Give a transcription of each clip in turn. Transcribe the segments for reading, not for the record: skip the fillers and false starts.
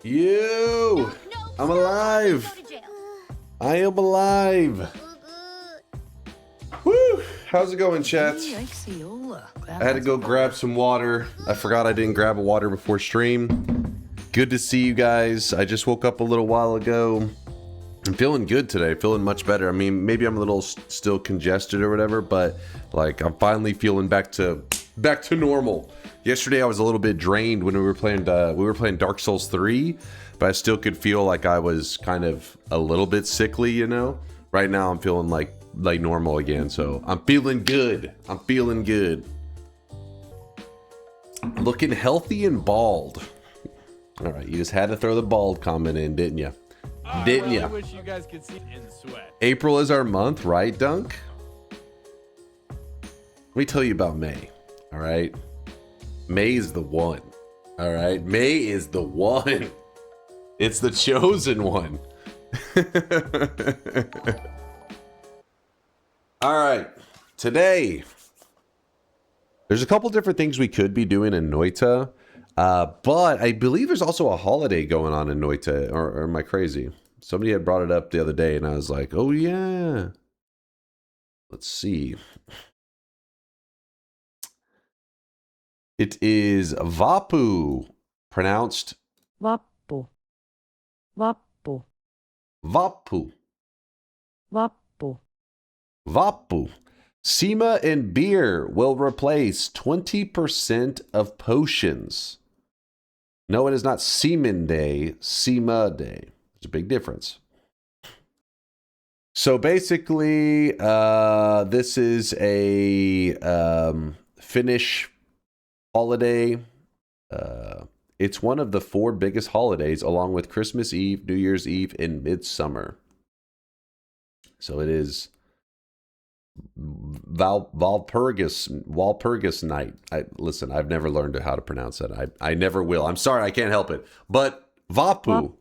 You! I'm alive! I am alive! Woo! How's it going, chat? I had to go grab some water. I forgot I didn't grab a water before stream. Good to see you guys. I just woke up a little while ago. I'm feeling good today, feeling much better. I mean, maybe I'm a little still congested or whatever, but like I'm finally feeling back to normal. Yesterday I was a little bit drained when we were playing Dark Souls 3, but I still could feel like I was kind of a little bit sickly, you know. Right now I'm feeling like normal again, so I'm feeling good. I'm feeling good. Looking healthy and bald. All right, you just had to throw the bald comment in, didn't you? Didn't you? I wish you guys could see in sweat. April is our month, right, Dunk? Let me tell you about May. All right, May is the one. All right, May is the one. It's the chosen one. All right, today there's a couple different things we could be doing in Noita, but I believe there's also a holiday going on in Noita, or am I crazy? Somebody had brought it up the other day, and I was like, oh yeah. Let's see. It is Vappu, pronounced Vappu. Vappu. Vappu. Vappu. Vappu. Sema and beer will replace 20% of potions. No, it is not Semen Day, Sema Day. There's a big difference. So basically, this is a Finnish holiday. It's one of the 4 biggest holidays, along with Christmas Eve, New Year's Eve, and Midsummer. So it is Walpurgis night. Listen, I've never learned how to pronounce that. I never will. I'm sorry, I can't help it. But Vappu.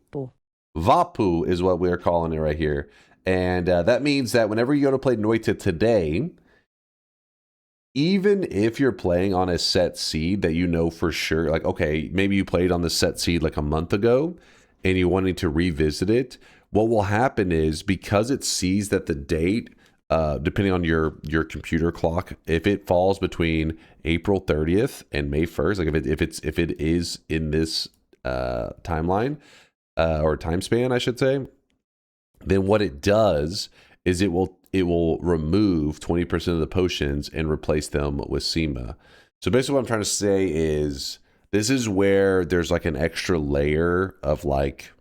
Vappu is what we're calling it right here. And that means that whenever you go to play Noita today, even if you're playing on a set seed that you know for sure, like, okay, maybe you played on the set seed like a month ago and you wanted to revisit it, what will happen is, because it sees that the date, depending on your computer clock, if it falls between April 30th and May 1st, like if it is in this timeline or time span, I should say, then what it does is it will remove 20% of the potions and replace them with Sema. So basically what I'm trying to say is, this is where there's like an extra layer of, like,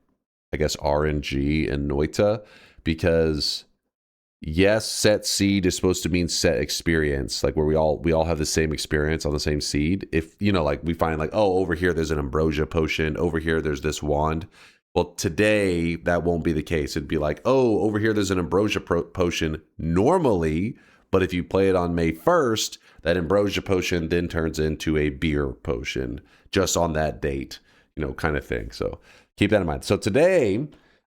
I guess, RNG in Noita, because yes, set seed is supposed to mean set experience, like where we all have the same experience on the same seed. If, you know, like we find like, oh, over here there's an ambrosia potion, over here there's this wand. Well, today that won't be the case. It'd be like, oh, over here there's an ambrosia potion normally, but if you play it on May 1st, that ambrosia potion then turns into a beer potion just on that date, you know, kind of thing. So keep that in mind. So today,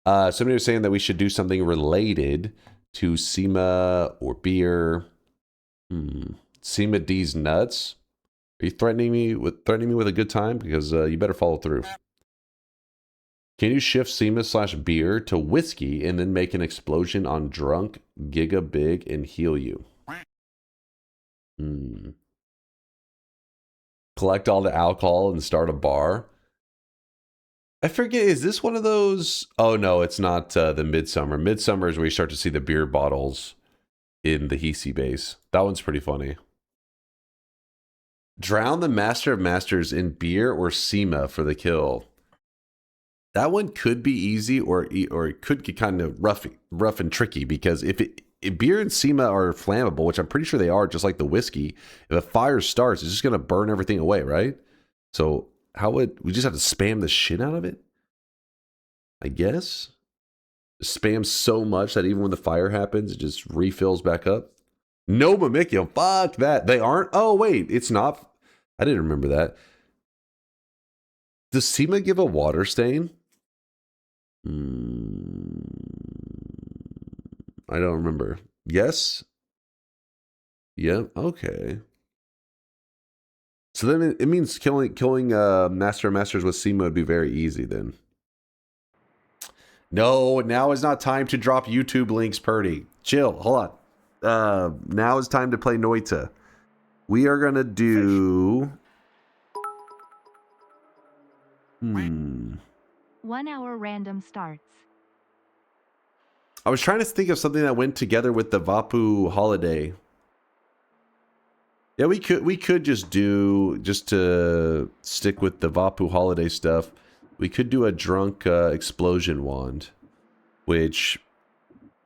somebody was saying that we should do something related to Sema or beer. Sema D's nuts. Are you threatening me with a good time? Because you better follow through. Can you shift Sema/beer to whiskey and then make an explosion on drunk, giga big, and heal you? Collect all the alcohol and start a bar. I forget, is this one of those? Oh no, it's not the Midsummer. Midsummer is where you start to see the beer bottles in the hiisi base. That one's pretty funny. Drown the Master of Masters in beer or Sema for the kill. That one could be easy, or it could get kind of rough and tricky, because if beer and Sema are flammable, which I'm pretty sure they are, just like the whiskey, if a fire starts, it's just going to burn everything away, right? So how would we just have to spam the shit out of it? I guess spam so much that even when the fire happens, it just refills back up. No Mimikyo, fuck that. They aren't. Oh wait, it's not. I didn't remember that. Does Sema give a water stain? I don't remember. Yes? Yeah, okay. So then it means killing Master of Masters with Sema would be very easy then. No, now is not time to drop YouTube links, Purdy. Chill, hold on. Now is time to play Noita. We are gonna do... 1 hour random starts. I was trying to think of something that went together with the Vappu holiday. Yeah, we could just to stick with the Vappu holiday stuff. We could do a drunk explosion wand, which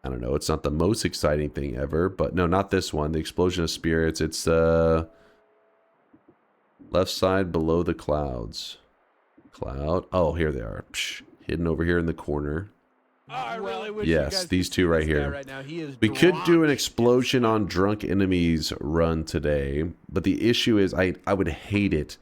I don't know. It's not the most exciting thing ever, but no, not this one. The explosion of spirits. It's left side below the clouds. Cloud. Oh, here they are. Psh, hidden over here in the corner. Oh, I really wish Yes, you guys these could two see right this guy here. Right now. He is We could do an drunk. explosion on drunk enemies run today, but the issue is I would hate it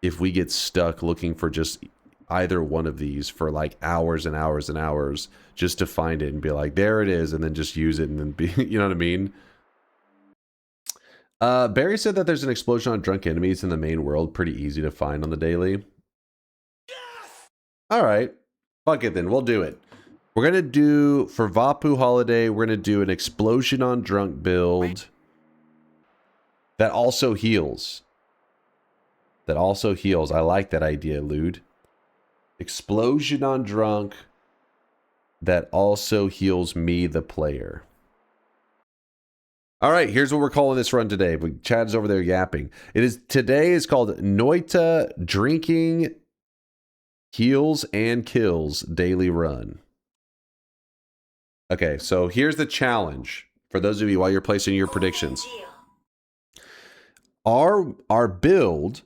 if we get stuck looking for just either one of these for like hours and hours and hours just to find it and be like, there it is, and then just use it and then be, you know what I mean? Barry said that there's an explosion on drunk enemies in the main world, pretty easy to find on the daily. Yes! All right, fuck it then, we'll do it. We're going to do, for Vappu Holiday, we're going to do an explosion on drunk build that also heals. That also heals. I like that idea, Lude. Explosion on drunk that also heals me, the player. All right, here's what we're calling this run today. Chad's over there yapping. Today is called Noita Drinking Heals and Kills Daily Run. Okay, so here's the challenge for those of you while you're placing your predictions. Our build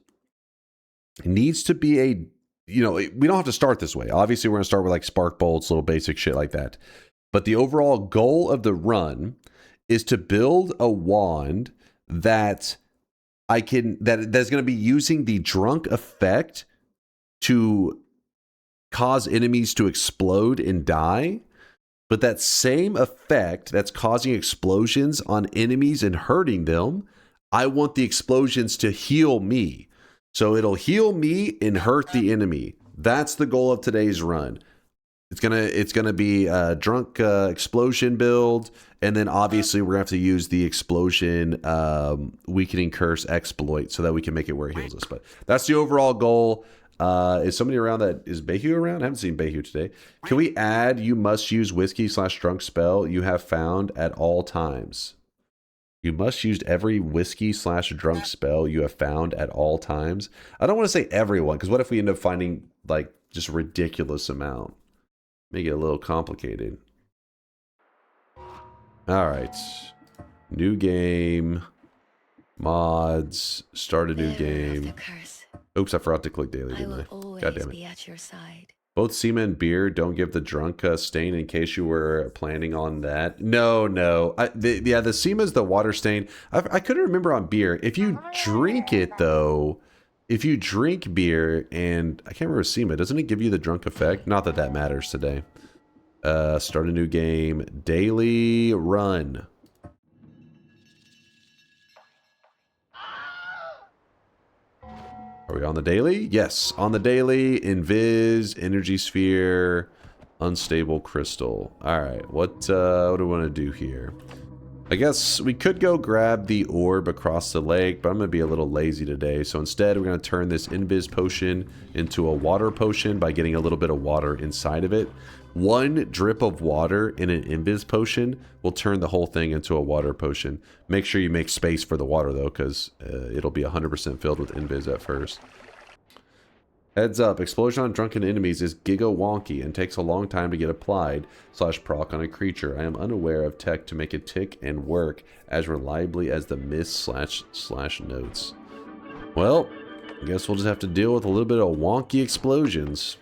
needs to be a, you know, we don't have to start this way. Obviously, we're going to start with like spark bolts, little basic shit like that. But the overall goal of the run is to build a wand that that's going to be using the drunk effect to cause enemies to explode and die. But that same effect that's causing explosions on enemies and hurting them, I want the explosions to heal me. So it'll heal me and hurt the enemy. That's the goal of today's run. It's gonna be a drunk explosion build, and then obviously we're gonna have to use the explosion weakening curse exploit so that we can make it where it heals us. But that's the overall goal. Is somebody around that? Is Behu around? I haven't seen Behu today. Can we add you must use whiskey/drunk spell you have found at all times? You must use every whiskey/drunk spell you have found at all times. I don't want to say everyone, because what if we end up finding like just a ridiculous amount? Make it a little complicated. All right. New game. Mods. Start a new game. Oops, I forgot to click daily, didn't I? God damn it. Be at your side. Both semen and beer don't give the drunk stain, in case you were planning on that. No. The semen is the water stain. I couldn't remember on beer. If you drink it, though, if you drink beer, and I can't remember semen, doesn't it give you the drunk effect? Not that that matters today. Start a new game. Daily run. Are we on the daily? Yes, on the daily. Invis, energy sphere, unstable crystal. All right, what do we want to do here? I guess we could go grab the orb across the lake, but I'm going to be a little lazy today. So instead, we're going to turn this invis potion into a water potion by getting a little bit of water inside of it. One drip of water in an invis potion will turn the whole thing into a water potion. Make sure you make space for the water, though, because it'll be 100% filled with invis at first. Heads up, explosion on drunken enemies is giga wonky and takes a long time to get applied / proc on a creature. I am unaware of tech to make it tick and work as reliably as the mist / notes. Well, I guess we'll just have to deal with a little bit of wonky explosions.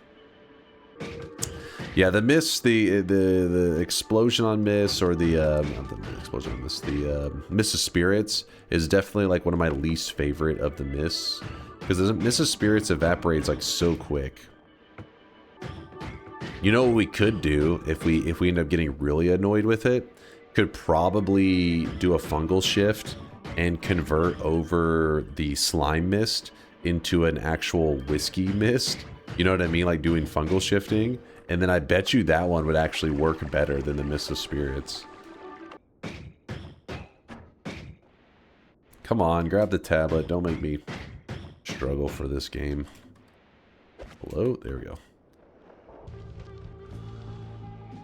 Yeah, the mist, the explosion on mist, or the not the explosion on mist, the mist of spirits is definitely like one of my least favorite of the mists. Because the Mist of Spirits evaporates like so quick. You know what we could do if we end up getting really annoyed with it? Could probably do a fungal shift and convert over the slime mist into an actual whiskey mist. You know what I mean? Like doing fungal shifting. And then I bet you that one would actually work better than the Mist of Spirits. Come on, grab the tablet. Don't make me struggle for this game. Hello? There we go.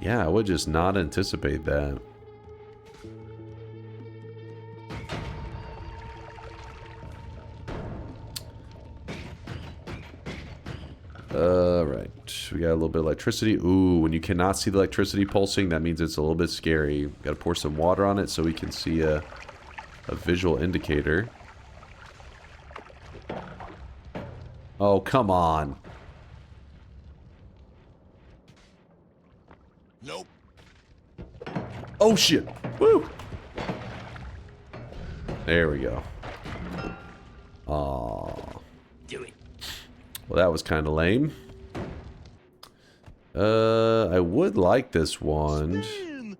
Yeah, I would just not anticipate that. Right. We got a little bit of electricity. Ooh, when you cannot see the electricity pulsing, that means it's a little bit scary. Got to pour some water on it so we can see a visual indicator. Oh, come on. Nope. Oh, shit. Woo! There we go. Aww. Do it. Well, that was kind of lame. I would like this wand. See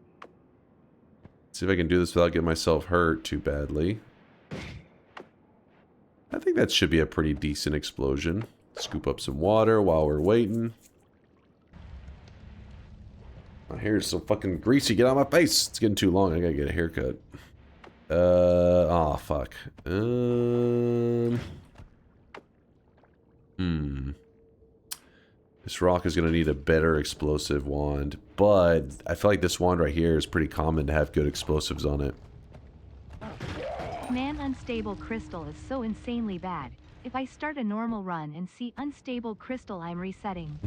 if I can do this without getting myself hurt too badly. I think that should be a pretty decent explosion. Scoop up some water while we're waiting. My hair is so fucking greasy. Get out of my face. It's getting too long. I gotta get a haircut. Oh, fuck. This rock is going to need a better explosive wand, but I feel like this wand right here is pretty common to have good explosives on it. Man, unstable crystal is so insanely bad. If I start a normal run and see unstable crystal, I'm resetting.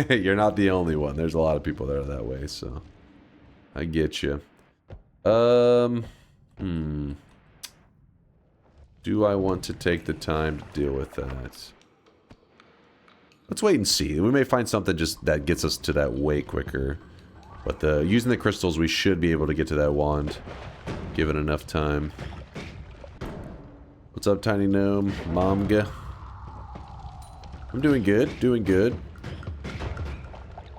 You're not the only one. There's a lot of people that are that way, so I get you. Do I want to take the time to deal with that? Let's wait and see. We may find something just that gets us to that way quicker. But using the crystals, we should be able to get to that wand, given enough time. What's up, Tiny Gnome? Momga? I'm doing good. Doing good.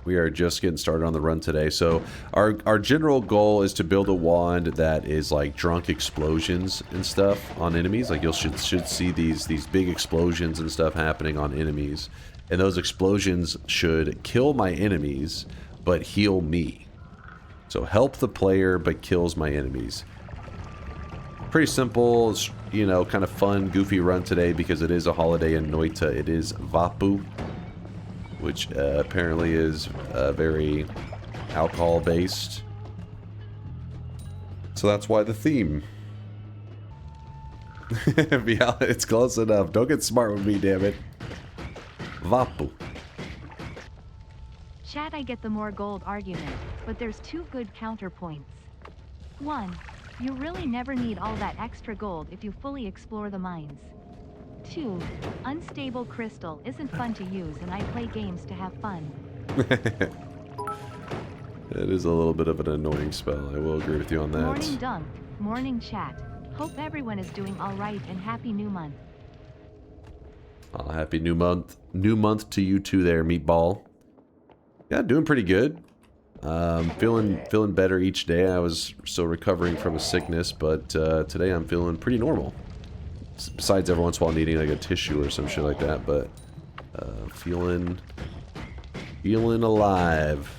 We are just getting started on the run today. So our general goal is to build a wand that is like drunk explosions and stuff on enemies. Like you should see these big explosions and stuff happening on enemies. And those explosions should kill my enemies, but heal me. So help the player, but kills my enemies. Pretty simple, you know, kind of fun, goofy run today because it is a holiday in Noita. It is Vappu, which apparently is very alcohol-based. So that's why the theme. Yeah, it's close enough. Don't get smart with me, damn it. Vappu. Chat, I get the more gold argument, but there's two good counterpoints. One, you really never need all that extra gold if you fully explore the mines. Two, unstable crystal isn't fun to use and I play games to have fun. It is a little bit of an annoying spell. I will agree with you on that. Morning dunk, morning chat. Hope everyone is doing alright and happy new month. Happy new month. New month to you too there, Meatball. Yeah, doing pretty good. Feeling better each day. I was still recovering from a sickness, but today I'm feeling pretty normal. Besides every once in a while needing like a tissue or some shit like that, but feeling alive.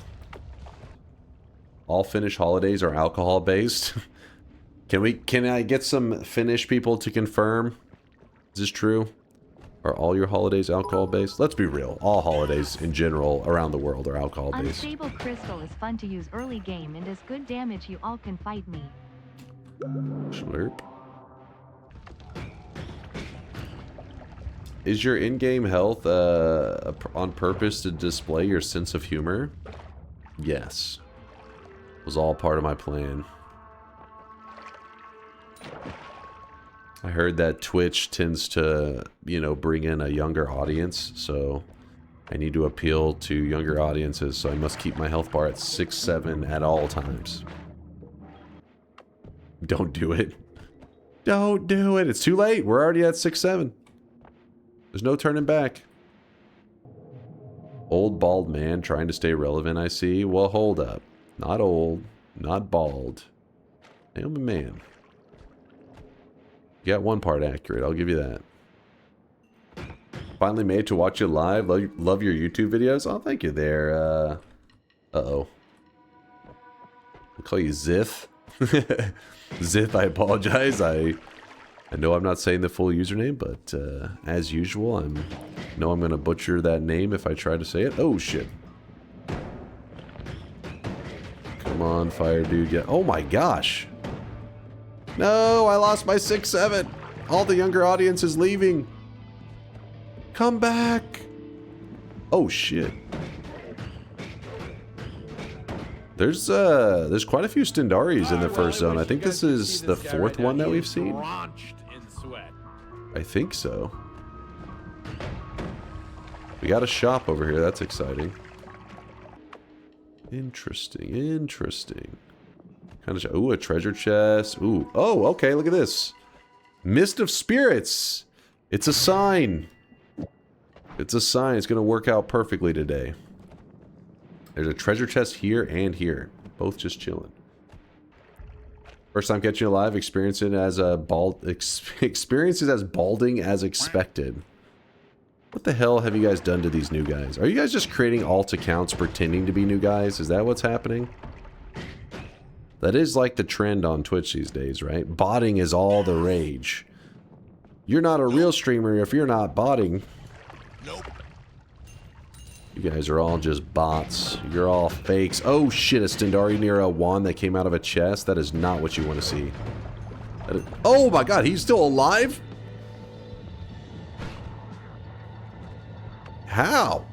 All Finnish holidays are alcohol based. Can I get some Finnish people to confirm? Is this true? Are all your holidays alcohol-based? Let's be real. All holidays in general around the world are alcohol-based. Unstable crystal is fun to use early game and does good damage. You all can fight me. Slurp. Is your in-game health on purpose to display your sense of humor? Yes. It was all part of my plan. I heard that Twitch tends to, you know, bring in a younger audience, so I need to appeal to younger audiences, so I must keep my health bar at 6-7 at all times. Don't do it. Don't do it. It's too late. We're already at 6-7. There's no turning back. Old bald man trying to stay relevant, I see. Well, hold up. Not old, not bald. I am a man. You got one part accurate, I'll give you that. Finally made to watch you live. Love your YouTube videos. Oh, thank you there. Uh-oh. I'll call you Zith. Zith, I apologize. I know I'm not saying the full username, but as usual, I know I'm going to butcher that name if I try to say it. Oh, shit. Come on, fire dude. Yeah. Oh, my gosh. No, I lost my 6-7. All the younger audience is leaving. Come back. Oh, shit. There's quite a few Stendaris in the first zone. I think this is the fourth one that we've seen. I think so. We got a shop over here. That's exciting. Interesting. Interesting. Kind of. Ooh, a treasure chest. Ooh. Oh, okay. Look at this. Mist of Spirits. It's a sign. It's a sign. It's going to work out perfectly today. There's a treasure chest here and here. Both just chilling. First time catching you live, experiences as balding as expected. What the hell have you guys done to these new guys? Are you guys just creating alt accounts pretending to be new guys? Is that what's happening? That is like the trend on Twitch these days, right? Botting is all the rage. You're not a real streamer if you're not botting. Nope. You guys are all just bots. You're all fakes. Oh shit, a Stendari near a wand that came out of a chest? That is not what you want to see. Oh my god, he's still alive? How?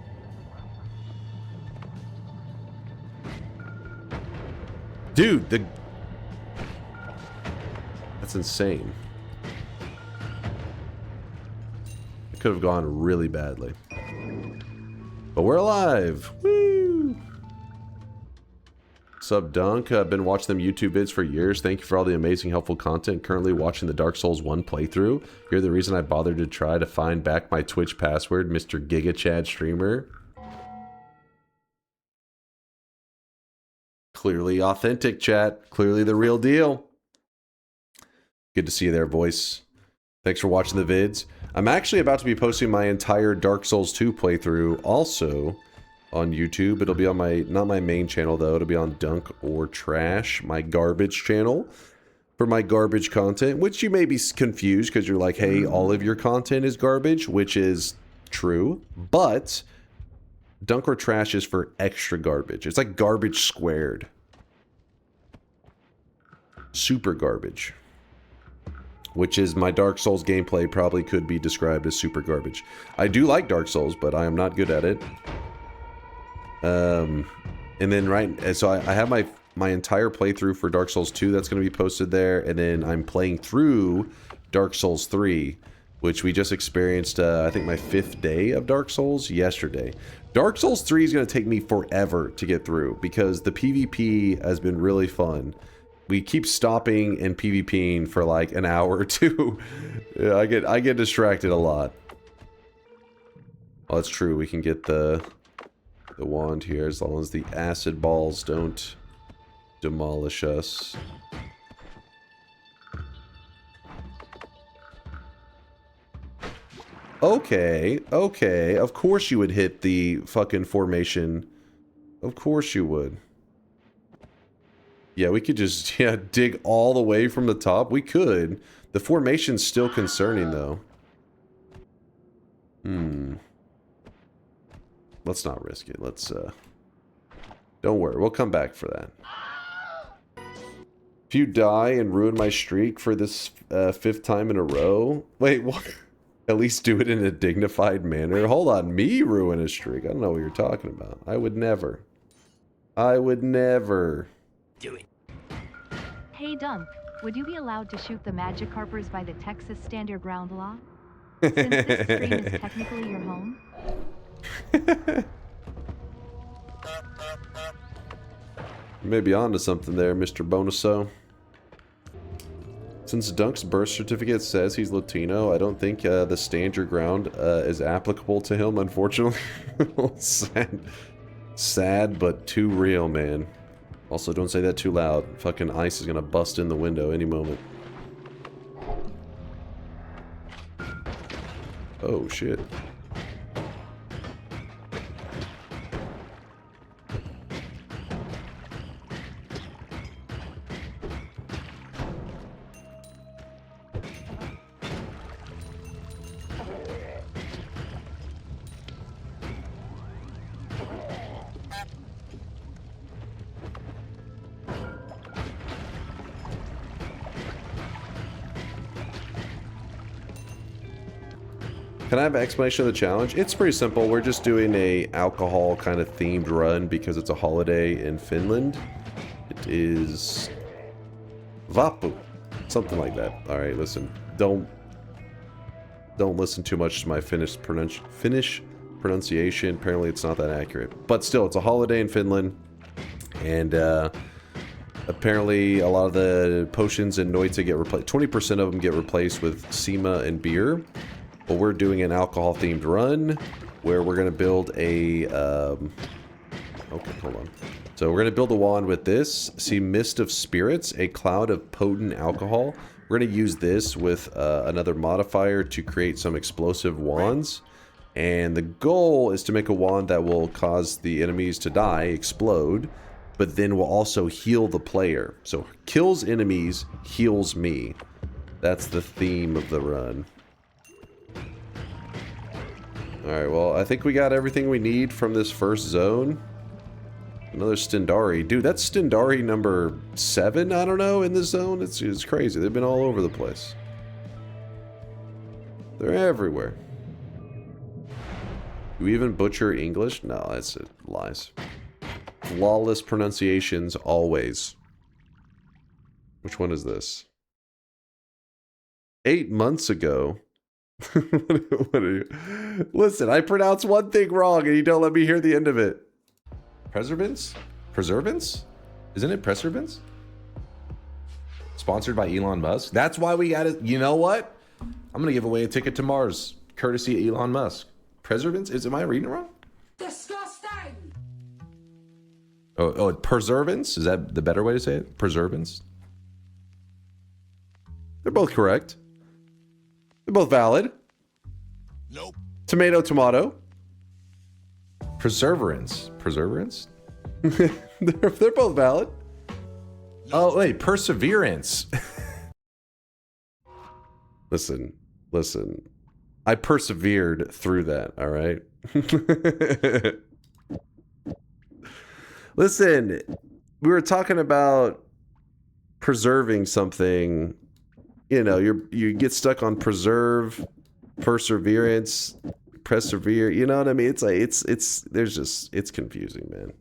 Dude, that's insane. It could have gone really badly. But we're alive! Woo! Sub Dunk, I've been watching them YouTube vids for years. Thank you for all the amazing, helpful content. Currently watching the Dark Souls 1 playthrough. You're the reason I bothered to try to find back my Twitch password, Mr. GigaChad Streamer. Clearly authentic, chat. Clearly the real deal. Good to see you there, voice. Thanks for watching the vids. I'm actually about to be posting my entire Dark Souls 2 playthrough also on YouTube. It'll be on my, not my main channel though, it'll be on DunkOrTrash, my garbage channel, for my garbage content, which you may be confused because you're like, hey, all of your content is garbage, which is true, but DunkOrTrash is for extra garbage. It's like garbage squared. Super garbage. Which is my Dark Souls gameplay probably could be described as super garbage. I do like Dark Souls, but I am not good at it. And then so I have my entire playthrough for Dark Souls 2 that's going to be posted there, and then I'm playing through Dark Souls 3, which we just experienced, I think my 5th day of Dark Souls yesterday. Dark Souls 3 is going to take me forever to get through, because the PvP has been really fun. We keep stopping and PvPing for like an hour or two. Yeah, I get distracted a lot. Well, that's true. We can get the wand here as long as the acid balls don't demolish us. Okay, okay. Of course you would hit the fucking formation. Of course you would. Yeah, we could just, yeah, dig all the way from the top. We could. The formation's still concerning, though. Let's not risk it. Let's, don't worry. We'll come back for that. If you die and ruin my streak for this 5th time in a row... Wait, what? At least do it in a dignified manner. Hold on. Me ruin a streak? I don't know what you're talking about. I would never. I would never... Do it. Hey Dunk, would you be allowed to shoot the Magikarpers by the Texas Standard Ground Law? Since this stream is technically your home? You may be onto something there, Mr. Bonuso. Since Dunk's birth certificate says he's Latino, I don't think the stand your ground is applicable to him, unfortunately. Sad. Sad, but too real, man. Also, don't say that too loud. Fucking ice is gonna bust in the window any moment. Oh, shit. Can I have an explanation of the challenge? It's pretty simple. We're just doing a alcohol kind of themed run because it's a holiday in Finland. It is Vappu. Something like that. Alright, listen. Don't listen too much to my Finnish pronunciation. Apparently it's not that accurate. But still, it's a holiday in Finland. And apparently a lot of the potions in Noita get replaced. 20% of them get replaced with Sema and beer. But we're doing an alcohol-themed run where we're going to build a... okay, hold on. So we're going to build a wand with this. See, Mist of Spirits, a cloud of potent alcohol. We're going to use this with another modifier to create some explosive wands. And the goal is to make a wand that will cause the enemies to die, explode, but then will also heal the player. So kills enemies, heals me. That's the theme of the run. Alright, well, I think we got everything we need from this first zone. Another Stendari. Dude, that's Stendari number 7, I don't know, in this zone. It's crazy. They've been all over the place. They're everywhere. You even butcher English? No, that's it. Lies. Flawless pronunciations, always. Which one is this? 8 months ago. What are you? Listen, I pronounce one thing wrong and you don't let me hear the end of it. Preservance? Preservance? Isn't it Preservance? Sponsored by Elon Musk? That's why we got it. You know what? I'm gonna give away a ticket to Mars, courtesy of Elon Musk. Preservance? Am I reading it wrong? Disgusting! Oh, Preservance? Is that the better way to say it? Preservance? They're both correct. They're both valid. Nope. Tomato, tomato. Perseverance. Perseverance? they're both valid. Oh, wait. Perseverance. Listen. I persevered through that, all right? Listen, we were talking about preserving something. You know, you get stuck on preserve, perseverance, persevere. You know what I mean? It's like it's confusing, man.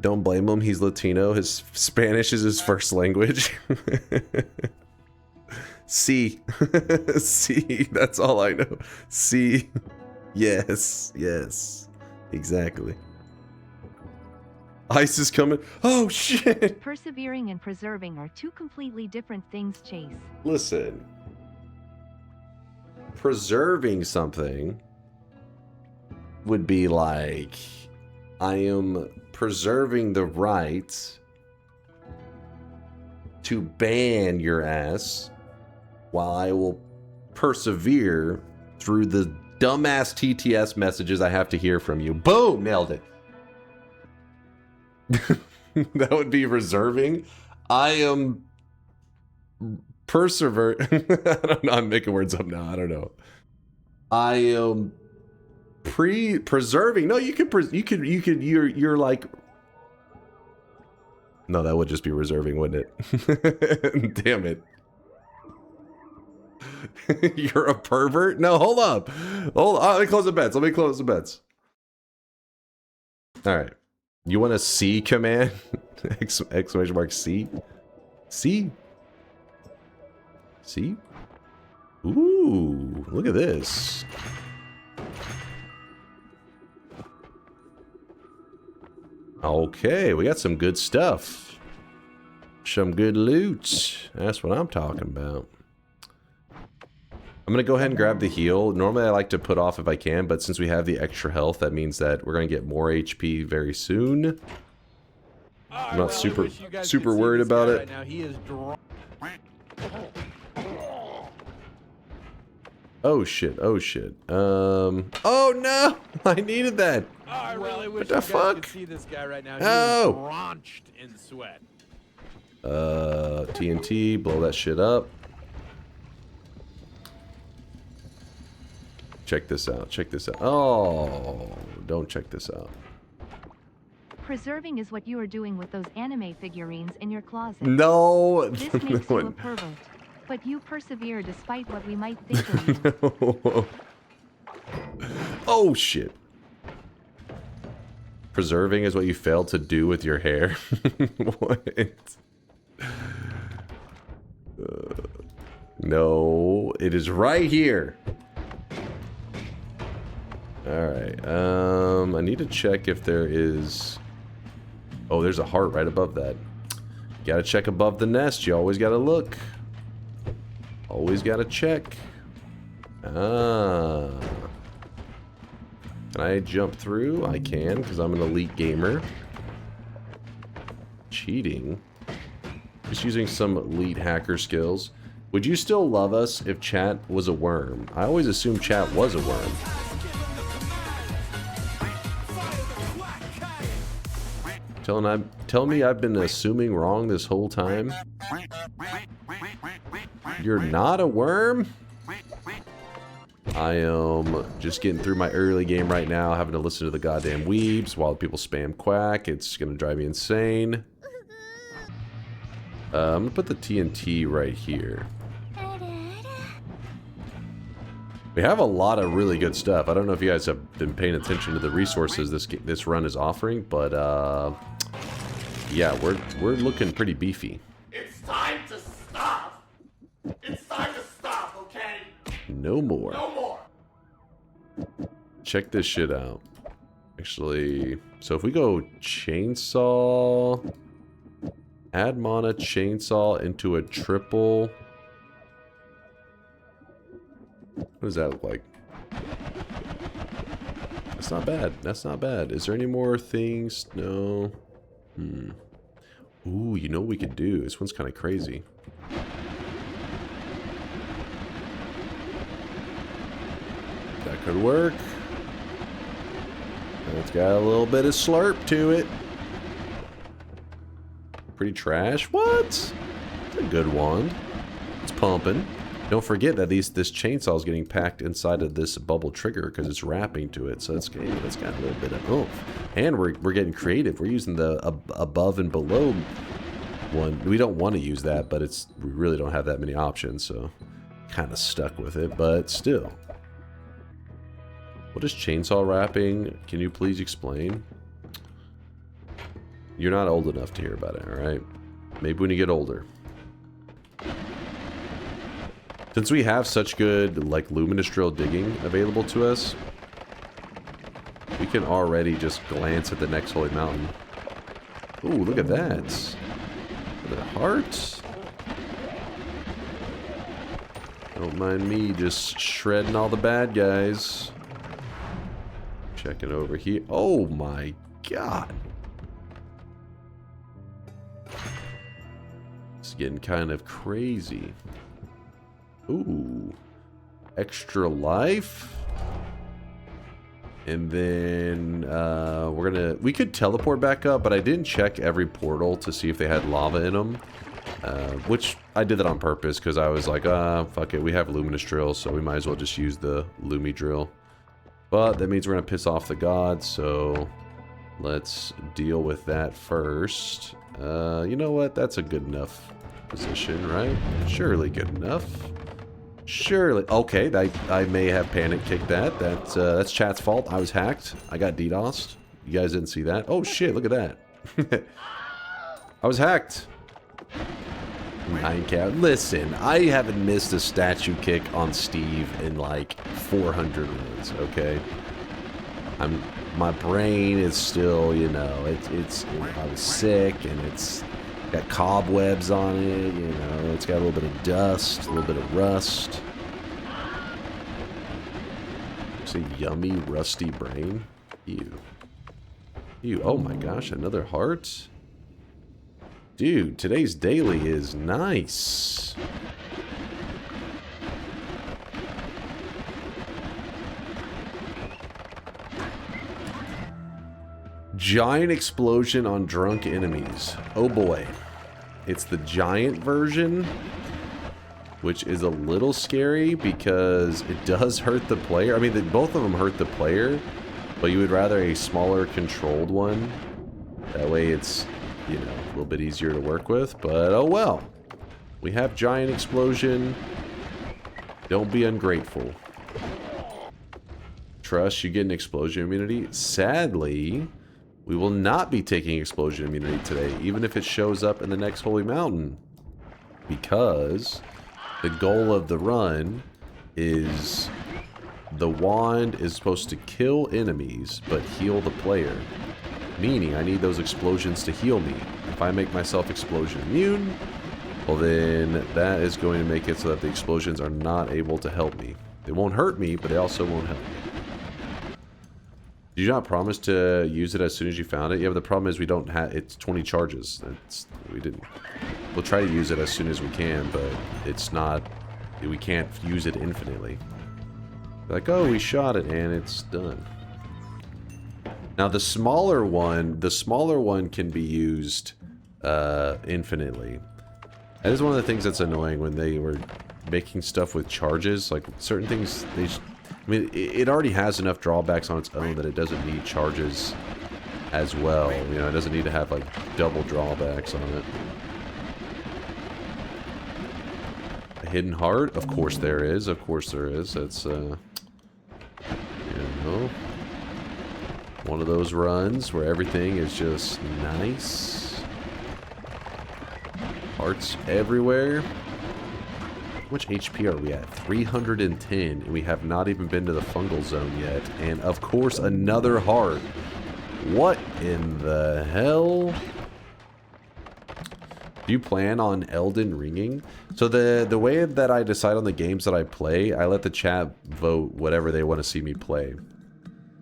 Don't blame him. He's Latino. His Spanish is his first language. C. C. That's all I know. C. Yes. Exactly. Ice is coming. Oh, shit. Persevering and preserving are two completely different things, Chase. Listen. Preserving something would be like, I am preserving the right to ban your ass while I will persevere through the dumbass TTS messages I have to hear from you. Boom! Nailed it. That would be reserving. I am persevere. I don't know. I'm making words up now. I don't know. I am preserving. No, you could. You're like. No, that would just be reserving, wouldn't it? Damn it. You're a pervert? No, hold up. Hold on. Let me close the bets. All right. You want a C command? Exclamation mark C? C? C? Ooh, look at this. Okay, we got some good stuff. Some good loot. That's what I'm talking about. I'm going to go ahead and grab the heal. Normally I like to put off if I can, but since we have the extra health, that means that we're going to get more HP very soon. I'm not super worried about it. Right now. He is drunk. Oh shit, oh shit. Oh no! I needed that. Oh, I really wish the you guys fuck? could see this guy right now. He Oh. is drenched in sweat. TNT, blow that shit up. Check this out, check this out. Oh, don't check this out. Preserving is what you are doing with those anime figurines in your closet. No! This makes you a pervert. But you persevere despite what we might think of you. Oh, shit. Preserving is what you failed to do with your hair. What? No, it is right here. Alright, I need to check if there is... Oh, there's a heart right above that. Gotta check above the nest. You always gotta look. Always gotta check. Ah. Can I jump through? I can, because I'm an elite gamer. Cheating. Just using some elite hacker skills. Would you still love us if chat was a worm? I always assumed chat was a worm. Tell me I've been assuming wrong this whole time? You're not a worm? I am just getting through my early game right now, having to listen to the goddamn weebs while people spam quack. It's gonna drive me insane. I'm gonna put the TNT right here. We have a lot of really good stuff. I don't know if you guys have been paying attention to the resources this run is offering, but yeah, we're looking pretty beefy. It's time to stop. It's time to stop, okay? No more. No more. Check this shit out. Actually, so if we go chainsaw, add mana chainsaw into a triple. What does that look like? That's not bad. That's not bad. Is there any more things? No. Ooh, you know what we could do? This one's kind of crazy. That could work. It's got a little bit of slurp to it. Pretty trash. What? It's a good wand. It's pumping. Don't forget that this chainsaw is getting packed inside of this bubble trigger because it's wrapping to it, so it's got a little bit of oomph. And we're getting creative. We're using the above and below one. We don't want to use that, but we really don't have that many options, so kind of stuck with it. But still, what is chainsaw wrapping? Can you please explain? You're not old enough to hear about it, all right? Maybe when you get older. Since we have such good, like, luminous drill digging available to us, we can already just glance at the next holy mountain. Ooh, look at that. The heart. Don't mind me just shredding all the bad guys. Checking over here. Oh my god. It's getting kind of crazy. Ooh, extra life, and then we could teleport back up, but I didn't check every portal to see if they had lava in them, which I did that on purpose because I was like, fuck it, we have luminous drill, so we might as well just use the Lumi drill. But that means we're gonna piss off the gods, so let's deal with that first. You know what? That's a good enough position, right? Surely good enough. Surely. Okay, I may have panic kicked that. That's chat's fault. I was hacked. I got DDoSed. You guys didn't see that? Oh shit, look at that. I was hacked. 9 Listen, I haven't missed a statue kick on Steve in like 400 runs, okay? My brain is still, you know, I was sick and it's got cobwebs on it, you know, it's got a little bit of dust, a little bit of rust. It's a yummy, rusty brain. Ew. Ew, oh my gosh, another heart? Dude, today's daily is nice. Giant explosion on drunk enemies. Oh boy. It's the giant version, which is a little scary because it does hurt the player. I mean, both of them hurt the player, but you would rather a smaller controlled one. That way it's, you know, a little bit easier to work with, but oh well. We have giant explosion. Don't be ungrateful. Trust, you get an explosion immunity. Sadly, we will not be taking explosion immunity today, even if it shows up in the next holy mountain. Because the goal of the run is the wand is supposed to kill enemies, but heal the player. Meaning, I need those explosions to heal me. If I make myself explosion immune, well then that is going to make it so that the explosions are not able to help me. They won't hurt me, but they also won't help me. Did you not promise to use it as soon as you found it? Yeah, but the problem is we don't have, it's 20 charges. We didn't. We'll try to use it as soon as we can, but it's not, we can't use it infinitely. Like, oh, we shot it and it's done. Now the smaller one can be used infinitely. That is one of the things that's annoying when they were making stuff with charges. Like certain things, I mean, it already has enough drawbacks on its own that it doesn't need charges as well. You know, it doesn't need to have like double drawbacks on it. A hidden heart? Of course there is. Of course there is. That's, you know, one of those runs where everything is just nice. Hearts everywhere. How much HP are we at? 310, and we have not even been to the fungal zone yet. And of course, another heart. What in the hell? Do you plan on Elden Ringing? So the way that I decide on the games that I play, I let the chat vote whatever they want to see me play.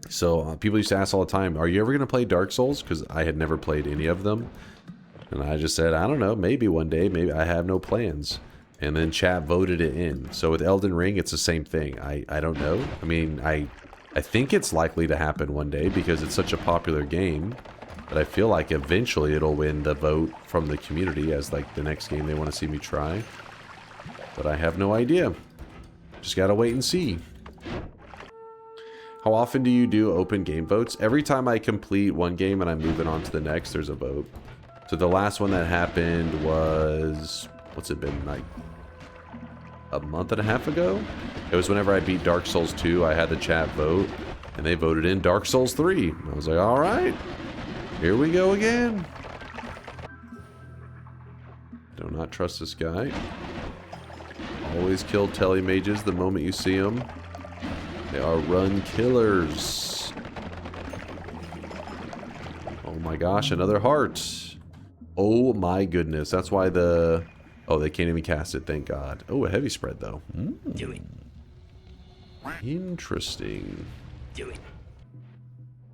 So people used to ask all the time, are you ever going to play Dark Souls? Because I had never played any of them. And I just said, I don't know, maybe one day, maybe I have no plans. And then chat voted it in. So with Elden Ring, it's the same thing. I don't know. I mean, I think it's likely to happen one day because it's such a popular game. But I feel like eventually it'll win the vote from the community as like the next game they want to see me try. But I have no idea. Just gotta wait and see. How often do you do open game votes? Every time I complete one game and I'm moving on to the next, there's a vote. So the last one that happened was... what's it been, like a month and a half ago? It was whenever I beat Dark Souls 2, I had the chat vote, and they voted in Dark Souls 3. I was like, alright, here we go again. Do not trust this guy. Always kill telemages the moment you see them. They are run killers. Oh my gosh, another heart. Oh my goodness, that's why the... oh, they can't even cast it, thank God. Oh, a heavy spread, though. Do it. Interesting. Do it.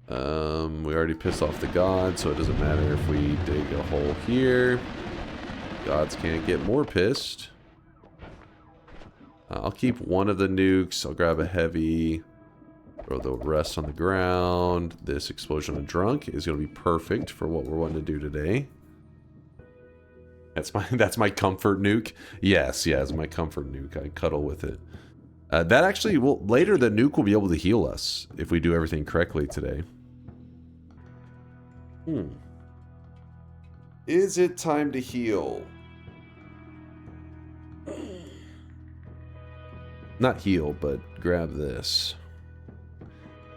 We already pissed off the gods, so it doesn't matter if we dig a hole here. Gods can't get more pissed. I'll keep one of the nukes. I'll grab a heavy. Throw the rest on the ground. This explosion of drunk is going to be perfect for what we're wanting to do today. That's my comfort nuke. Yes, it's my comfort nuke. I cuddle with it. That actually will later the nuke will be able to heal us if we do everything correctly today. Is it time to heal? Not heal, but grab this.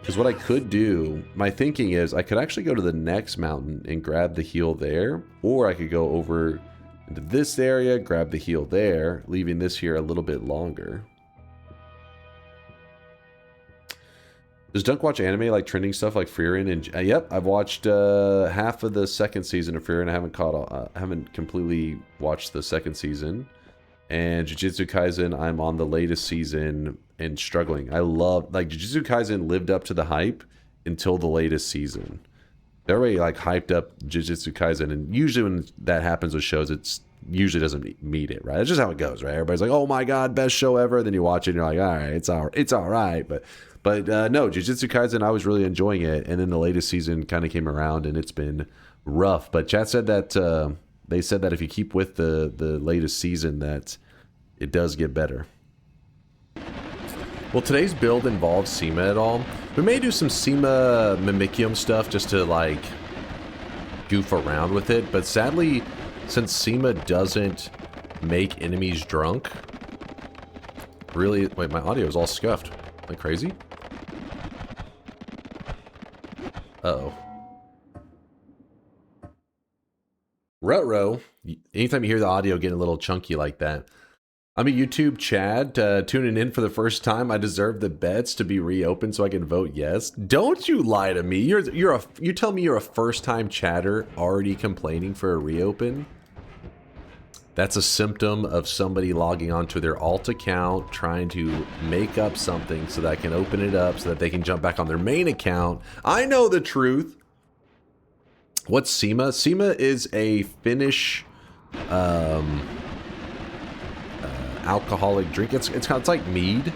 Because what I could do, my thinking is I could actually go to the next mountain and grab the heal there, or I could go over into this area, grab the heal there, leaving this here a little bit longer. Does Dunk watch anime like trending stuff like Frieren? And yep, I've watched half of the second season of Frieren. I haven't completely watched the second season. And Jujutsu Kaisen, I'm on the latest season and struggling. I love, like, Jujutsu Kaisen lived up to the hype until the latest season. They're already like hyped up Jujutsu Kaisen, and usually when that happens with shows, it's usually doesn't meet it, right? It's just how it goes, right? Everybody's like, "Oh my god, best show ever!" Then you watch it, and you're like, "All right, it's all right." But no, Jujutsu Kaisen, I was really enjoying it, and then the latest season kind of came around, and it's been rough. But chat said that they said that if you keep with the latest season, that it does get better. Well, today's build involves SEMA at all. We may do some SEMA Mimicium stuff just to, like, goof around with it. But sadly, since SEMA doesn't make enemies drunk. Really? Wait, my audio is all scuffed. Am I crazy? Uh-oh. Ruh-roh. Anytime you hear the audio getting a little chunky like that. I'm a YouTube Chad, tuning in for the first time. I deserve the bets to be reopened so I can vote yes. Don't you lie to me. You tell me you're a first-time chatter already complaining for a reopen? That's a symptom of somebody logging onto their alt account, trying to make up something so that I can open it up so that they can jump back on their main account. I know the truth. What's Sima? Sima is a Finnish alcoholic drink. It's like mead.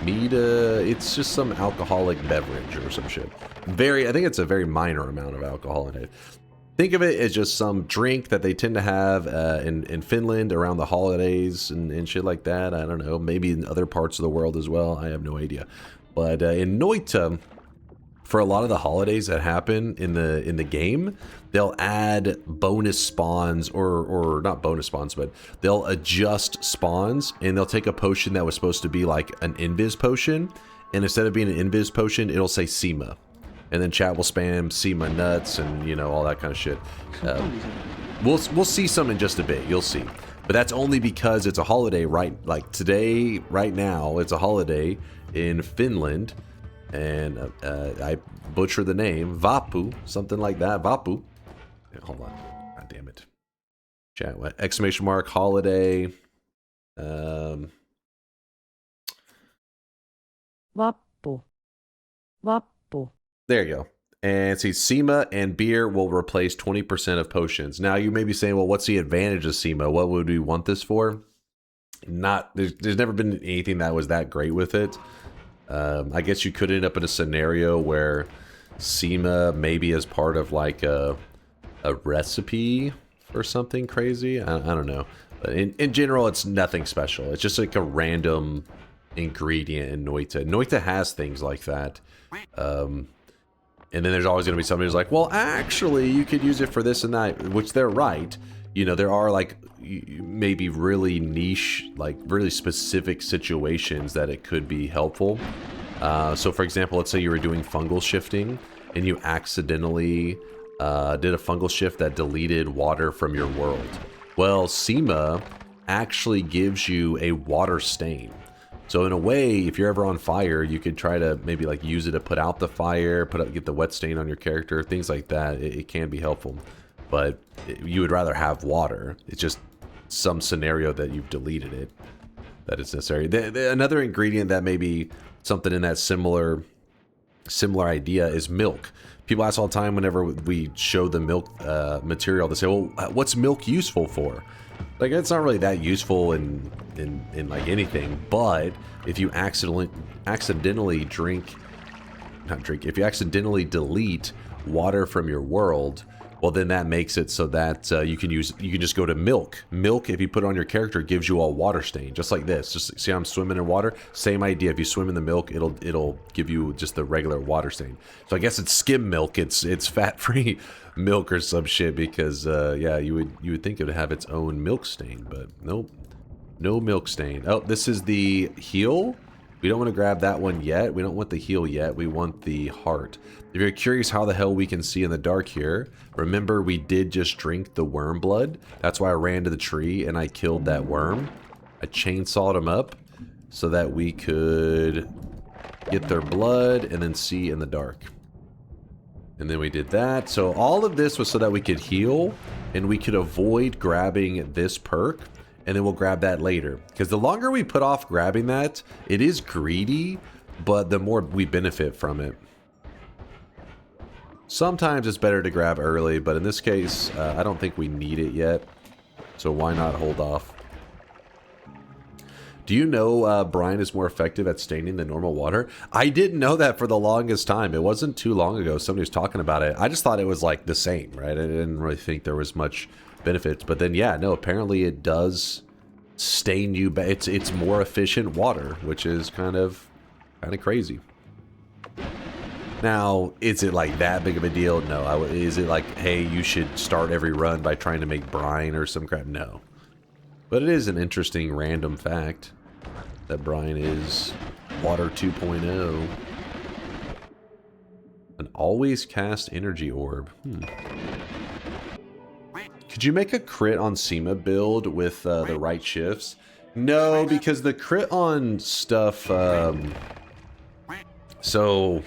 It's just some alcoholic beverage or some shit. I think it's a very minor amount of alcohol in it. Think of it as just some drink that they tend to have in Finland around the holidays and shit like that. I don't know. Maybe in other parts of the world as well. I have no idea. But in Noita, for a lot of the holidays that happen in the game, they'll add bonus spawns or not bonus spawns, but they'll adjust spawns, and they'll take a potion that was supposed to be like an invis potion, and instead of being an invis potion, it'll say Sima. And then chat will spam Sima nuts and, you know, all that kind of shit. We'll see some in just a bit. You'll see. But that's only because it's a holiday, right? Like today, right now, it's a holiday in Finland. And I butcher the name, Vappu, something like that, Vappu. Yeah, hold on, god damn it. Chat, what? Exclamation mark, holiday. Vappu. Vappu. There you go. And see, Sima and beer will replace 20% of potions. Now you may be saying, well, what's the advantage of Sima? What would we want this for? There's never been anything that was that great with it. I guess you could end up in a scenario where Sima maybe is part of like a recipe for something crazy. I don't know. But in general, it's nothing special. It's just like a random ingredient in Noita. Noita has things like that. And then there's always going to be somebody who's like, well, actually, you could use it for this and that, which they're right. You know, there are like maybe really niche, like really specific situations that it could be helpful. So for example, let's say you were doing fungal shifting and you accidentally did a fungal shift that deleted water from your world. Well, Sima actually gives you a water stain. So in a way, if you're ever on fire, you could try to maybe like use it to put out the fire, get the wet stain on your character, things like that. It can be helpful. But you would rather have water. It's just some scenario that you've deleted it that is necessary. Another ingredient that may be something in that similar idea is milk. People ask all the time whenever we show the milk material, they say, well, what's milk useful for? Like, it's not really that useful in like anything, but if you accidentally if you accidentally delete water from your world, well, then that makes it so that you can just go to milk. Milk, if you put it on your character, gives you a water stain, just like this. Just see, I'm swimming in water. Same idea. If you swim in the milk, it'll give you just the regular water stain. So I guess it's skim milk. It's fat-free milk or some shit because yeah, you would think it would have its own milk stain, but nope, no milk stain. Oh, this is the heal. We don't want to grab that one yet. We don't want the heal yet. We want the heart. If you're curious how the hell we can see in the dark here, remember we did just drink the worm blood. That's why I ran to the tree and I killed that worm. I chainsawed him up so that we could get their blood and then see in the dark. And then we did that. So all of this was so that we could heal and we could avoid grabbing this perk. And then we'll grab that later. Because the longer we put off grabbing that, it is greedy, but the more we benefit from it. Sometimes it's better to grab early, but in this case, I don't think we need it yet. So why not hold off? Do you know brine is more effective at staining than normal water? I didn't know that for the longest time. It wasn't too long ago somebody was talking about it. I just thought it was like the same, right? I didn't really think there was much benefits. But then, yeah, no, apparently it does stain you. It's more efficient water, which is kind of crazy. Now, is it like that big of a deal? No. Is it like, hey, you should start every run by trying to make brine or some crap? No. But it is an interesting random fact that Brian is Water 2.0. An always cast energy orb. Could you make a crit on SEMA build with the right shifts? No, because the crit on stuff... so,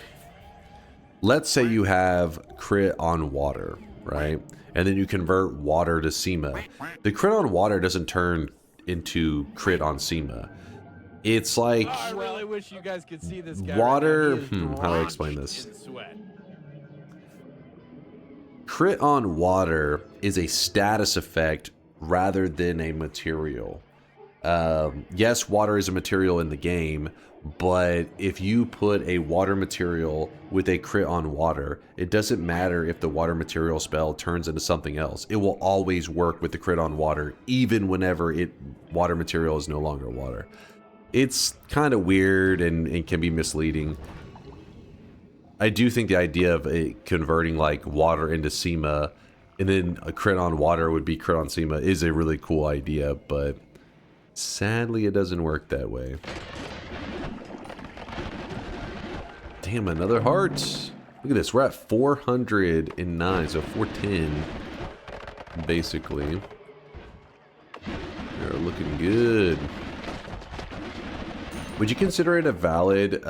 let's say you have crit on water, right? And then you convert water to SEMA. The crit on water doesn't turn into crit on SEMA. It's like... I really wish you guys could see this guy. Water... Right now. He is how do I explain drenched this? in sweat. Crit on water is a status effect rather than a material. Yes, water is a material in the game, but if you put a water material with a crit on water, it doesn't matter if the water material spell turns into something else. It will always work with the crit on water, even whenever water material is no longer water. It's kind of weird and can be misleading. I do think the idea of converting like water into SEMA and then a crit on water would be crit on SEMA is a really cool idea, but sadly it doesn't work that way. Damn, another heart. Look at this, we're at 409, so 410 basically. They're looking good. Would you consider it a valid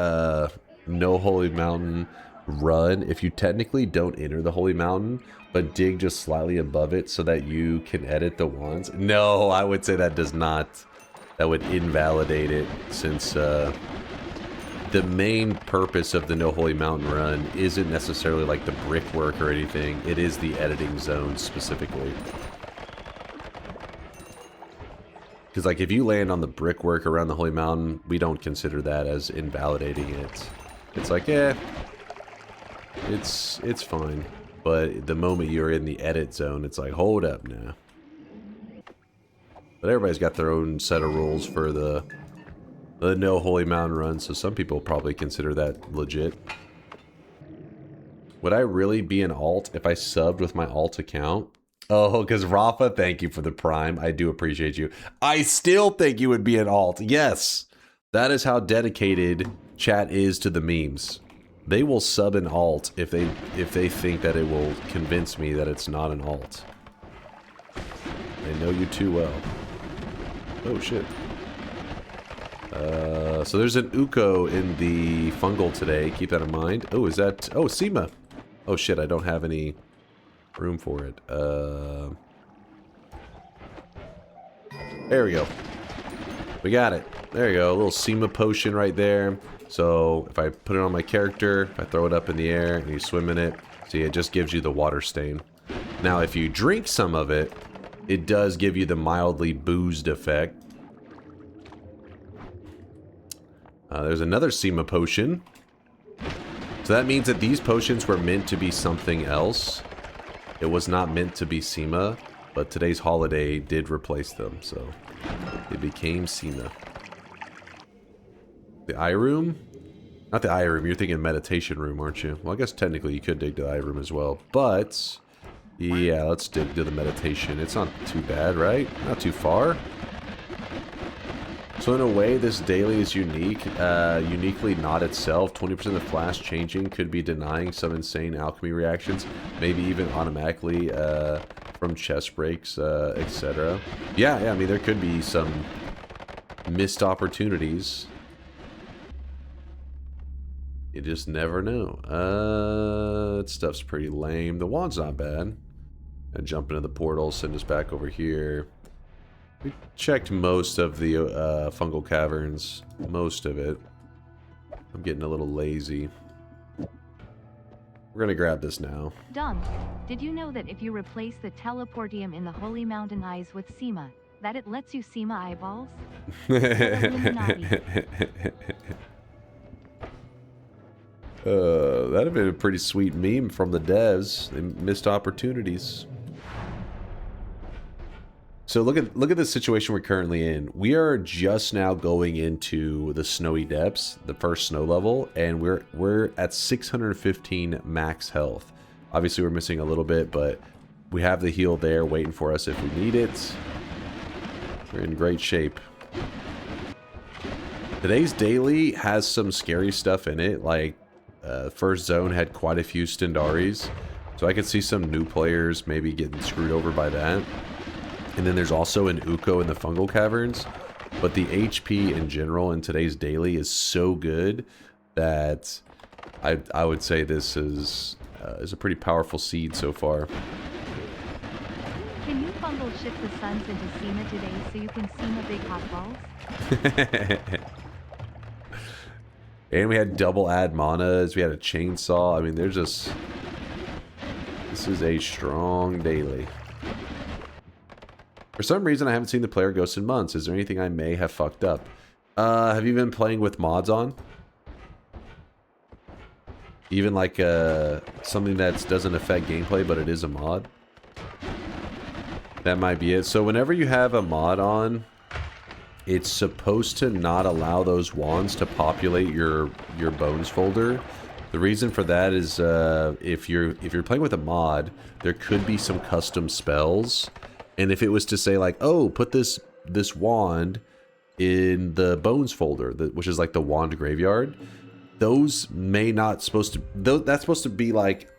no Holy Mountain run if you technically don't enter the Holy Mountain but dig just slightly above it so that you can edit the wands? No, I would say that does not. That would invalidate it, since the main purpose of the no Holy Mountain run isn't necessarily like the brickwork or anything. It is the editing zone specifically. Because like if you land on the brickwork around the Holy Mountain, we don't consider that as invalidating it. It's like, it's fine. But the moment you're in the edit zone, it's like, hold up now. But everybody's got their own set of rules for the no Holy Mountain run, so some people probably consider that legit. Would I really be an alt if I subbed with my alt account? Oh, because Rafa, thank you for the prime. I do appreciate you. I still think you would be an alt. Yes. That is how dedicated chat is to the memes. They will sub an alt if they think that it will convince me that it's not an alt. They know you too well. Oh shit. So there's an Uko in the fungal today. Keep that in mind. Oh, is that... Oh, SEMA. Oh shit, I don't have any room for it. There we go. We got it. There you go. A little SEMA potion right there. So if I put it on my character, if I throw it up in the air and you swim in it, see, it just gives you the water stain. Now, if you drink some of it, it does give you the mildly boozed effect. There's another SEMA potion. So that means that these potions were meant to be something else. It was not meant to be SEMA, but today's holiday did replace them, so it became SEMA. The eye room? Not the eye room, you're thinking meditation room, aren't you? Well, I guess technically you could dig to the eye room as well, but yeah, let's dig to the meditation. It's not too bad, right? Not too far. So in a way, this daily is unique, uniquely not itself. 20% of the flash changing could be denying some insane alchemy reactions, maybe even automatically from chest breaks, etc. Yeah, I mean, there could be some missed opportunities. You just never know. That stuff's pretty lame. The wand's not bad. And jump into the portal, send us back over here. We checked most of the fungal caverns. Most of it. I'm getting a little lazy. We're gonna grab this now. Dunk, did you know that if you replace the teleportium in the Holy Mountain Eyes with SEMA, that it lets you SEMA eyeballs? That'd have been a pretty sweet meme from the devs. They missed opportunities. So look at the situation we're currently in. We are just now going into the snowy depths, the first snow level, and we're at 615 max health. Obviously we're missing a little bit, but we have the heal there waiting for us if we need it. We're in great shape. Today's daily has some scary stuff in it, like first zone had quite a few Stendaris, so I could see some new players maybe getting screwed over by that. And then there's also an Uko in the Fungal Caverns, but the HP in general in today's daily is so good that I would say this is a pretty powerful seed so far. Can you fungal shift the suns into SEMA today so you can SEMA big hot balls? And we had double add manas, we had a chainsaw. I mean, there's just... This is a strong daily. For some reason, I haven't seen the player ghost in months. Is there anything I may have fucked up? Have you been playing with mods on? Even like something that doesn't affect gameplay, but it is a mod? That might be it. So whenever you have a mod on, it's supposed to not allow those wands to populate your bones folder. The reason for that is if you're playing with a mod, there could be some custom spells, and if it was to say like, oh, put this wand in the bones folder, which is like the wand graveyard, those may not supposed to. That's supposed to be like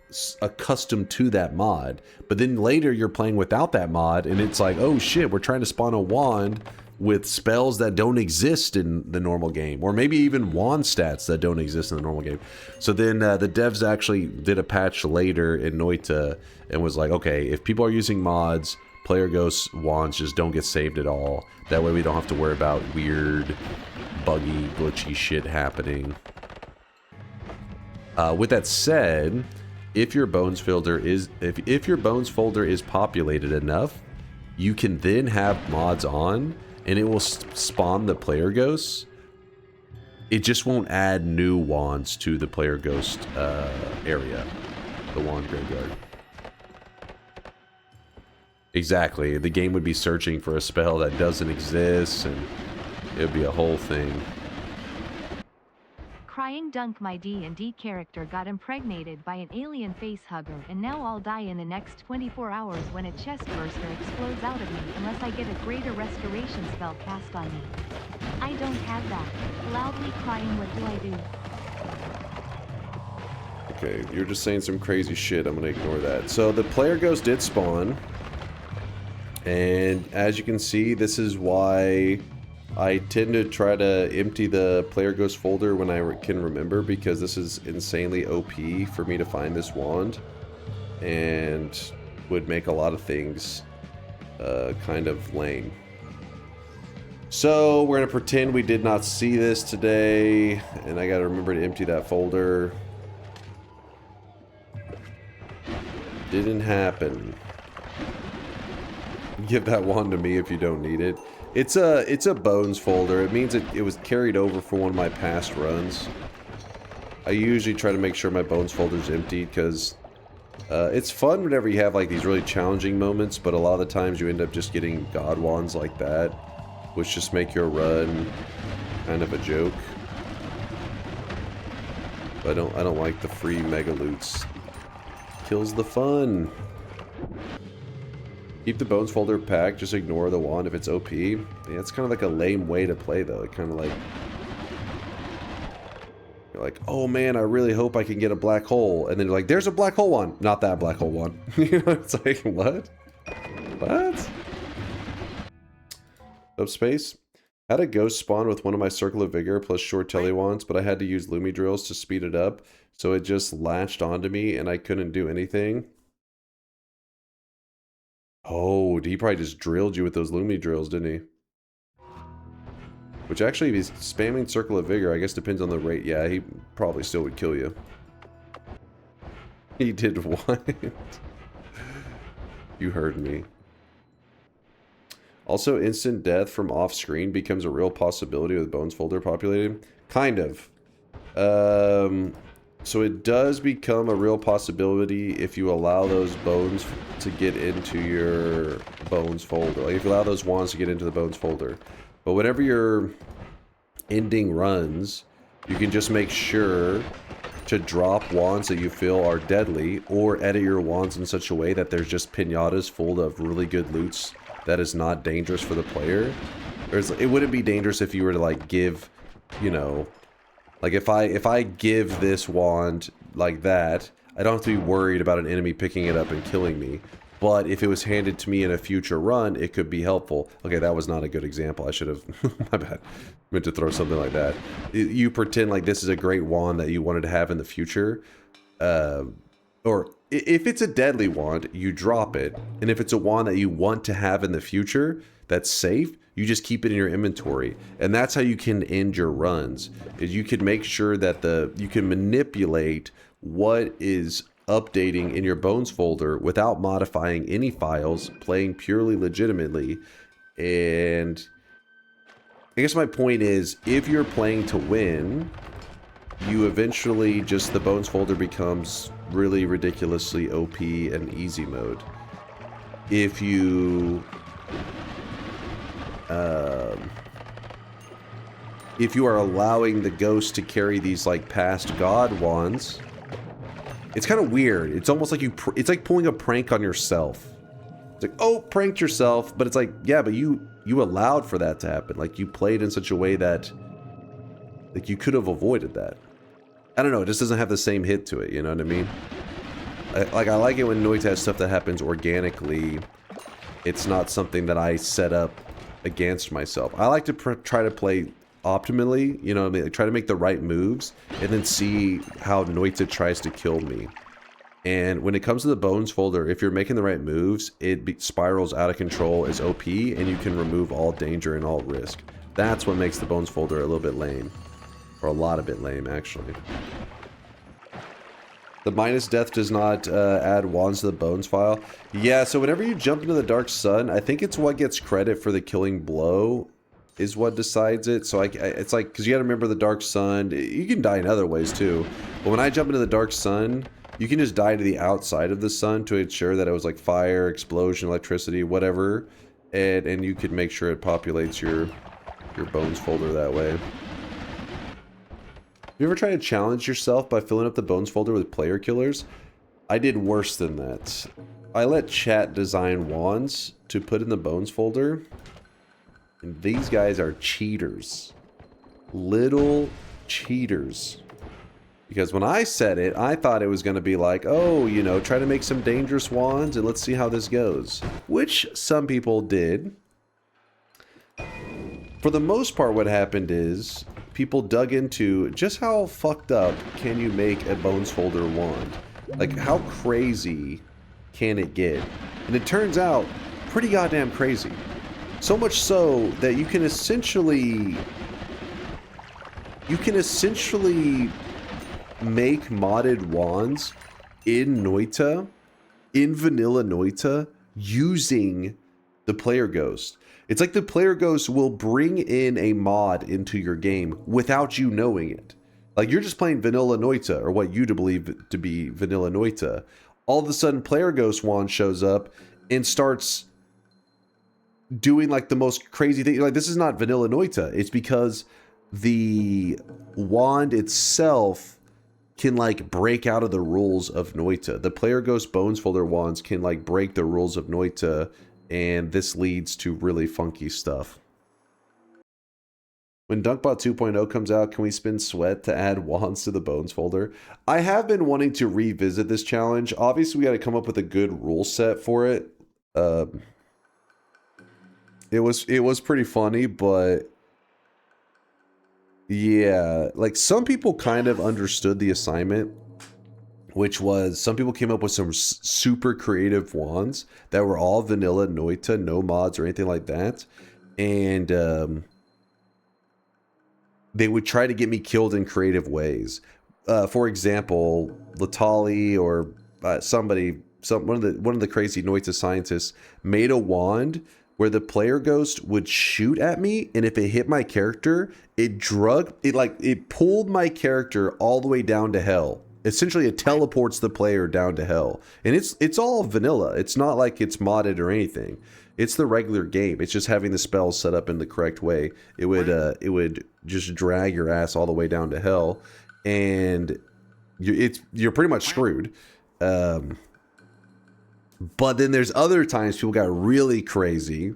accustomed to that mod, but then later you're playing without that mod, and it's like, oh shit, we're trying to spawn a wand with spells that don't exist in the normal game, or maybe even wand stats that don't exist in the normal game. So then the devs actually did a patch later in Noita and was like, okay, if people are using mods, player ghost wands just don't get saved at all. That way we don't have to worry about weird, buggy, glitchy shit happening. With that said, if your bones folder is if your bones folder is populated enough, you can then have mods on, and it will spawn the player ghosts. It just won't add new wands to the player ghost area, the wand graveyard. Exactly, the game would be searching for a spell that doesn't exist, and it would be a whole thing. Crying Dunk, my D&D character got impregnated by an alien facehugger, and now I'll die in the next 24 hours when a chest burster explodes out of me unless I get a greater restoration spell cast on me. I don't have that. Loudly crying, what do I do? Okay, you're just saying some crazy shit. I'm gonna ignore that. So the player ghost did spawn, and as you can see, this is why I tend to try to empty the player ghost folder when I can remember, because this is insanely OP for me to find this wand, and would make a lot of things kind of lame. So we're gonna pretend we did not see this today, and I gotta remember to empty that folder. Didn't happen. Give that wand to me if you don't need it. It's a bones folder. It means it was carried over from one of my past runs. I usually try to make sure my bones folder's emptied, because it's fun whenever you have like these really challenging moments, but a lot of the times you end up just getting god wands like that, which just make your run kind of a joke. But I don't like the free mega loots. Kills the fun. Keep the bones folder packed, just ignore the wand if it's OP. Yeah, it's kind of like a lame way to play though. It kind of like, you're like, oh man, I really hope I can get a black hole, and then you're like, there's a black hole one, not that black hole one. You know, it's like, what? Subspace. Had a ghost spawn with one of my Circle of Vigor plus short telly wands, but I had to use Lumi drills to speed it up, so it just latched onto me and I couldn't do anything. Oh, he probably just drilled you with those Lumi drills, didn't he? Which actually, if he's spamming Circle of Vigor, I guess depends on the rate. Yeah, he probably still would kill you. He did what? You heard me. Also, instant death from off-screen becomes a real possibility with bones folder populated. Kind of. So it does become a real possibility if you allow those bones to get into your bones folder. Like if you allow those wands to get into the bones folder. But whenever you're ending runs, you can just make sure to drop wands that you feel are deadly, or edit your wands in such a way that there's just pinatas full of really good loots that is not dangerous for the player. It wouldn't be dangerous if you were to like give, you know, like if I give this wand like that, I don't have to be worried about an enemy picking it up and killing me. But if it was handed to me in a future run, it could be helpful. Okay, that was not a good example. I should have, my bad, meant to throw something like that. You pretend like this is a great wand that you wanted to have in the future. Or if it's a deadly wand, you drop it. And if it's a wand that you want to have in the future, that's safe, you just keep it in your inventory. And that's how you can end your runs. Is you can make sure that you can manipulate what is updating in your bones folder without modifying any files, playing purely legitimately. And I guess my point is, if you're playing to win, you eventually just, the bones folder becomes really ridiculously OP and easy mode. If you are allowing the ghost to carry these like past god wands, it's kind of weird. It's almost like it's like pulling a prank on yourself. It's like, oh, pranked yourself, but it's like, yeah, but you allowed for that to happen. Like, you played in such a way that like you could have avoided that. I don't know, it just doesn't have the same hit to it, you know what I mean? I like it when Noita has stuff that happens organically. It's not something that I set up against myself. I like to try to play optimally, you know what I mean? Like, try to make the right moves, and then see how Noita tries to kill me. And when it comes to the bones folder, if you're making the right moves, it spirals out of control as OP, and you can remove all danger and all risk. That's what makes the bones folder a little bit lame. Or a lot of bit lame, actually. The minus death does not add wands to the bones file. Yeah, so whenever you jump into the Dark Sun, I think it's what gets credit for the killing blow is what decides it. So it's like, because you gotta remember the Dark Sun, you can die in other ways too. But when I jump into the Dark Sun, you can just die to the outside of the sun to ensure that it was like fire, explosion, electricity, whatever. And you could make sure it populates your bones folder that way. You ever try to challenge yourself by filling up the bones folder with player killers? I did worse than that. I let chat design wands to put in the bones folder. And these guys are cheaters. Little cheaters. Because when I said it, I thought it was going to be like, oh, you know, try to make some dangerous wands and let's see how this goes. Which some people did. For the most part, what happened is people dug into just how fucked up can you make a bones folder wand? Like, how crazy can it get? And it turns out pretty goddamn crazy. So much so that you can essentially make modded wands in Noita, in vanilla Noita, using the player ghost. It's like the player ghost will bring in a mod into your game without you knowing it. Like, you're just playing vanilla Noita, or what you believe to be vanilla Noita. All of a sudden, player ghost wand shows up and starts doing like the most crazy thing. Like, this is not vanilla Noita. It's because the wand itself can like break out of the rules of Noita. The player ghost bones folder wands can like break the rules of Noita, and this leads to really funky stuff. When DunkBot 2.0 comes out, can we spend sweat to add wands to the bones folder? I have been wanting to revisit this challenge. Obviously, we got to come up with a good rule set for it. It was pretty funny, but yeah, like, some people kind of understood the assignment, which was some people came up with some super creative wands that were all vanilla Noita, no mods or anything like that, and they would try to get me killed in creative ways. For example, Latali or one of the crazy Noita scientists made a wand where the player ghost would shoot at me, and if it hit my character, it pulled my character all the way down to hell. Essentially, it teleports the player down to hell. And it's all vanilla. It's not like it's modded or anything. It's the regular game. It's just having the spells set up in the correct way. It would just drag your ass all the way down to hell, and you're pretty much screwed. But then there's other times people got really crazy,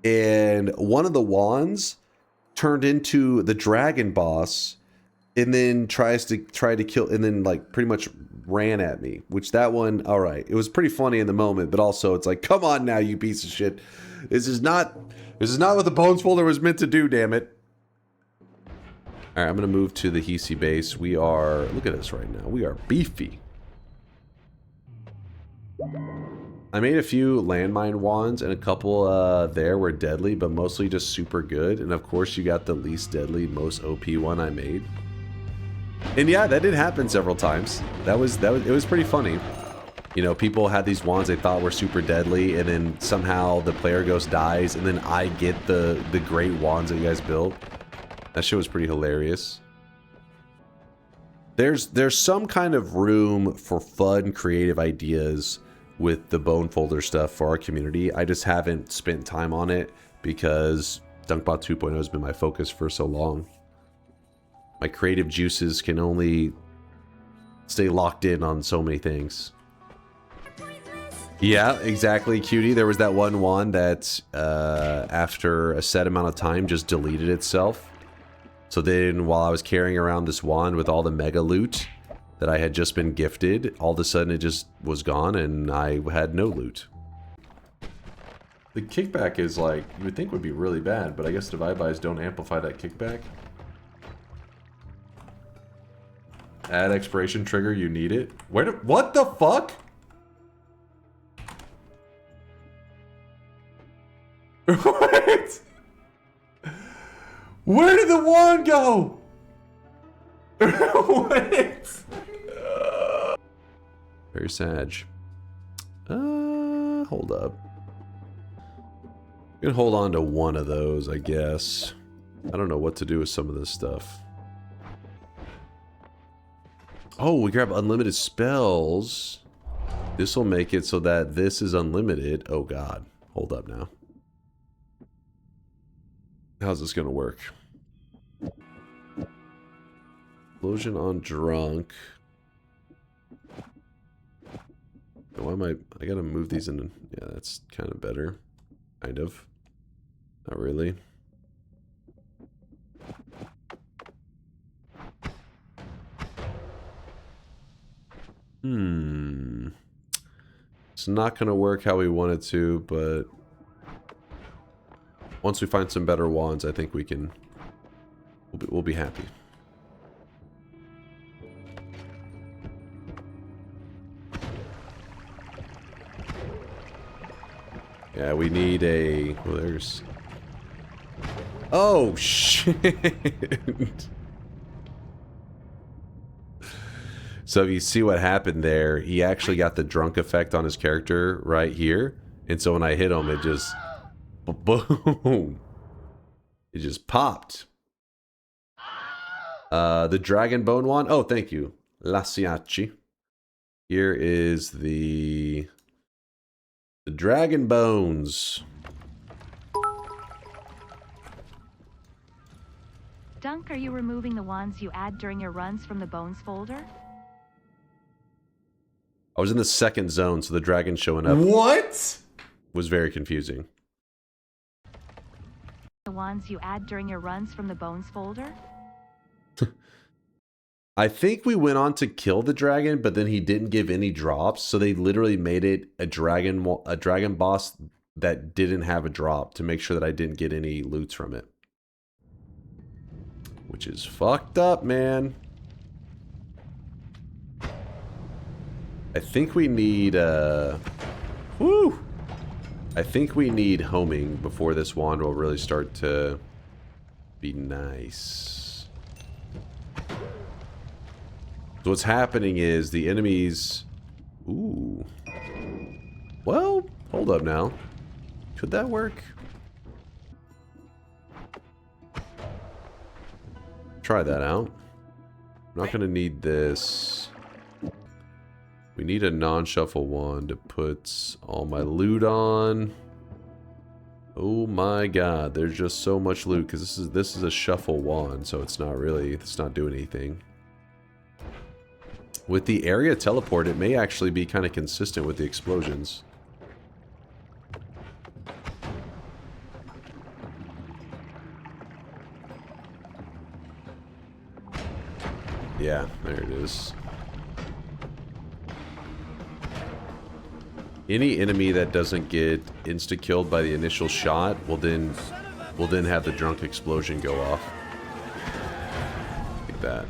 and one of the wands turned into the dragon boss, and then tried to kill, and then like pretty much ran at me. Which that one, all right, it was pretty funny in the moment, but also it's like, come on now, you piece of shit. This is not what the bones folder was meant to do. Damn it. All right, I'm gonna move to the hiisi base. We are, look at us right now. We are beefy. I made a few landmine wands, and a couple there were deadly, but mostly just super good. And of course, you got the least deadly, most OP one I made. And yeah, that did happen several times. It was pretty funny. You know, people had these wands they thought were super deadly, and then somehow the player ghost dies, and then I get the great wands that you guys built. That shit was pretty hilarious. There's some kind of room for fun, creative ideas with the bone folder stuff for our community. I just haven't spent time on it because DunkBot 2.0 has been my focus for so long. My creative juices can only stay locked in on so many things. Yeah, exactly, cutie. There was that one wand that after a set amount of time just deleted itself. So then while I was carrying around this wand with all the mega loot that I had just been gifted, all of a sudden it just was gone and I had no loot. The kickback is like, you would think would be really bad, but I guess divide bys don't amplify that kickback. Add expiration trigger, you need it. What the fuck? What? Where did the wand go? What? Very sad. Hold up. I'm gonna hold on to one of those, I guess. I don't know what to do with some of this stuff. Oh, we grab unlimited spells. This will make it so that this is unlimited. Oh god. Hold up now. How's this gonna work? Explosion on drunk. Why am I gotta move these in. Yeah, that's kind of better. Kind of. Not really. It's not gonna work how we want it to, but once we find some better wands, I think we can. We'll be happy. Yeah, we need a. Well, there's. Oh shit! So if you see what happened there, he actually got the drunk effect on his character right here, and so when I hit him, it just. Boom! It just popped. The dragon bone wand. Oh, thank you, Lasiachi. Here is the dragon bones. Dunk, are you removing the wands you add during your runs from the bones folder? I was in the second zone, so the dragon showing up. What? Was very confusing. The wands you add during your runs from the bones folder? I think we went on to kill the dragon, but then he didn't give any drops, so they literally made it a dragon boss that didn't have a drop to make sure that I didn't get any loots from it. Which is fucked up, man. I think we need woo! I think we need homing before this wand will really start to be nice. So what's happening is the enemies... Ooh. Well, hold up now. Could that work? Try that out. I'm not going to need this. We need a non-shuffle wand to put all my loot on. Oh my god, there's just so much loot because this is a shuffle wand, so it's not doing anything. With the area teleport, it may actually be kind of consistent with the explosions. Yeah, there it is. Any enemy that doesn't get insta-killed by the initial shot will then have the drunk explosion go off. Like that.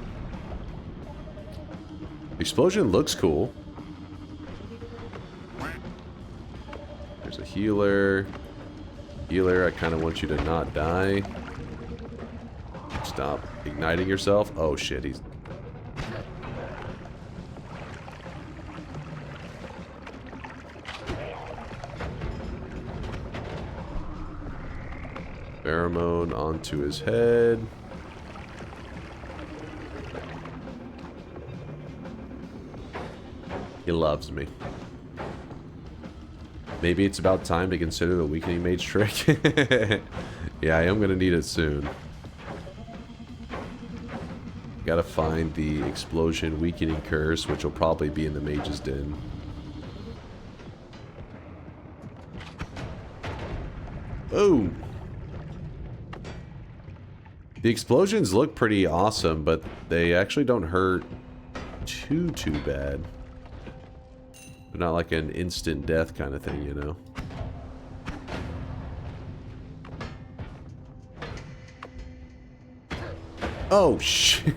Explosion looks cool. There's a healer. Healer, I kind of want you to not die. Stop igniting yourself. Oh shit, he's... Pheromone onto his head. He loves me. Maybe it's about time to consider the Weakening Mage trick. Yeah, I am going to need it soon. Gotta find the Explosion Weakening Curse, which will probably be in the Mage's Den. Boom! The explosions look pretty awesome, but they actually don't hurt too bad. They're not like an instant death kind of thing, you know? Oh, shit.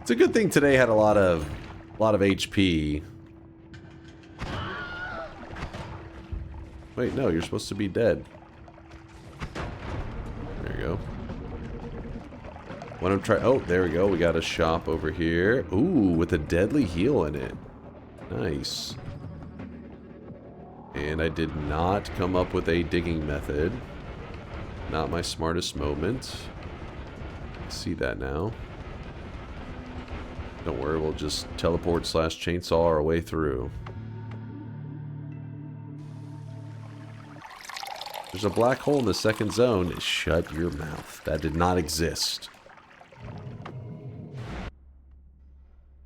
It's a good thing today had a lot of HP. Wait, no, you're supposed to be dead. There you go. When I'm trying... Oh, there we go. We got a shop over here. Ooh, with a deadly heal in it. Nice. And I did not come up with a digging method. Not my smartest moment. See that now. Don't worry, we'll just teleport / chainsaw our way through. There's a black hole in the second zone. Shut your mouth. That did not exist.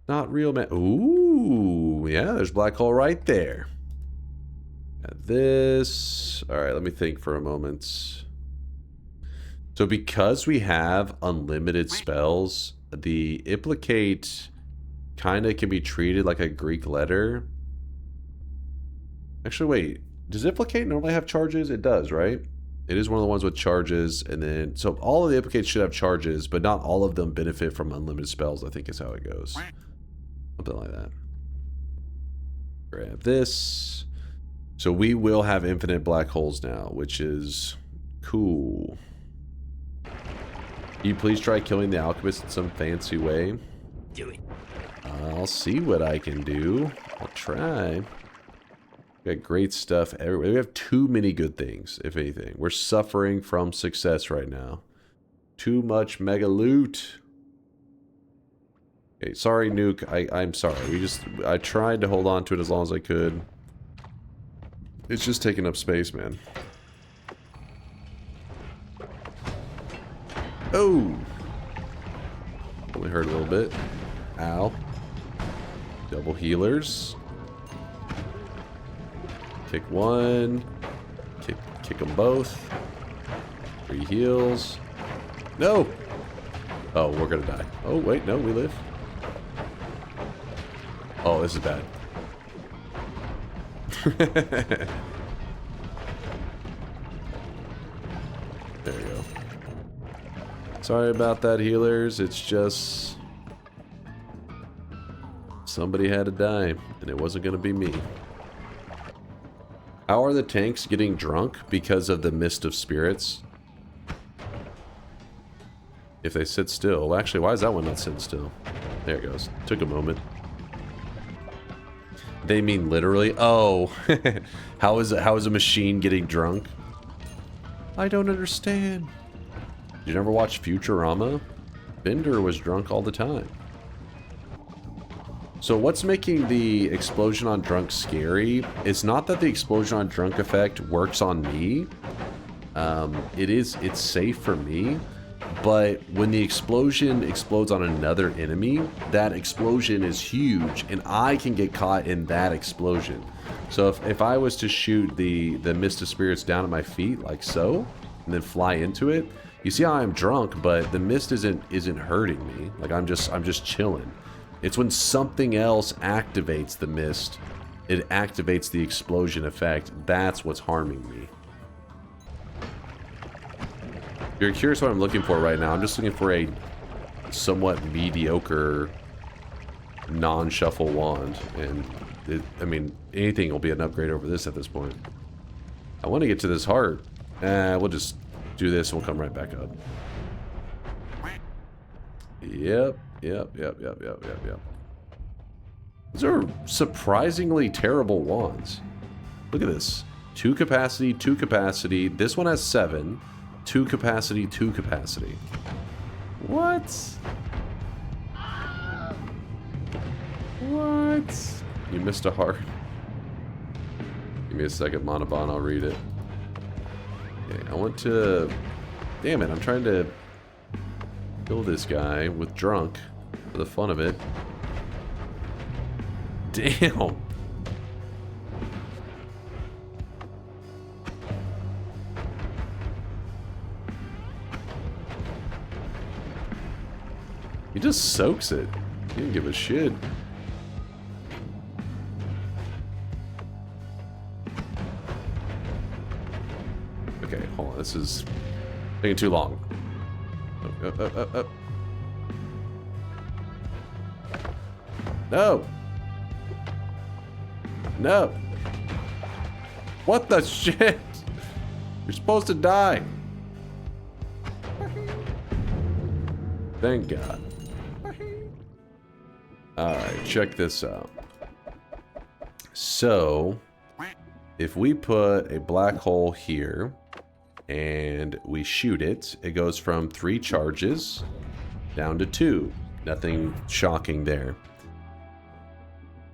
Not real, man. Ooh, yeah, there's a black hole right there. Got this. Alright, let me think for a moment. So because we have unlimited spells, the Implicate kind of can be treated like a Greek letter. Actually, wait. Does Implicate normally have charges? It does, right? It is one of the ones with charges, and then... So all of the Implicates should have charges, but not all of them benefit from unlimited spells, I think is how it goes. Something like that. Grab this. So we will have infinite black holes now, which is cool. Can you please try killing the Alchemist in some fancy way? Do it. I'll see what I can do. I'll try. We got great stuff everywhere. We have too many good things, if anything. We're suffering from success right now. Too much mega loot. Okay, sorry, Nuke. I'm sorry. I tried to hold on to it as long as I could. It's just taking up space, man. Oh! Only hurt a little bit. Ow. Double healers. Kick one. Kick them both. 3 heals. No! Oh, we're gonna die. Oh, wait, no, we live. Oh, this is bad. There you go. Sorry about that, healers. It's just... somebody had to die, and it wasn't going to be me. How are the tanks getting drunk? Because of the mist of spirits. If they sit still. Well, actually, why is that one not sitting still? There it goes. Took a moment. They mean literally? Oh. How is a machine getting drunk? I don't understand. Did you never watch Futurama? Bender was drunk all the time. So what's making the explosion on drunk scary is not that the explosion on drunk effect works on me. It's safe for me. But when the explosion explodes on another enemy, that explosion is huge, and I can get caught in that explosion. So if I was to shoot the Mist of Spirits down at my feet, like so, and then fly into it, You see how I'm drunk, but the mist isn't hurting me. Like I'm just chilling. It's when something else activates the mist, it activates the explosion effect. That's what's harming me. If you're curious what I'm looking for right now, I'm just looking for a somewhat mediocre non-shuffle wand, and I mean, anything will be an upgrade over this at this point. I want to get to this heart. We'll just do this and we'll come right back up. Yep. These are surprisingly terrible wands. Look at this. 2 capacity, 2 capacity. This one has 7. 2 capacity, 2 capacity. What? What? You missed a heart. Give me a second, Monobon, I'll read it. Okay, I want to... Damn it, I'm trying to kill this guy with drunk for the fun of it. Damn. He just soaks it. He didn't give a shit. Okay, hold on. This is taking too long. Up. No. No. What the shit? You're supposed to die. Thank God. Alright, check this out. So, if we put a black hole here and we shoot it, it goes from 3 charges down to 2. Nothing shocking there.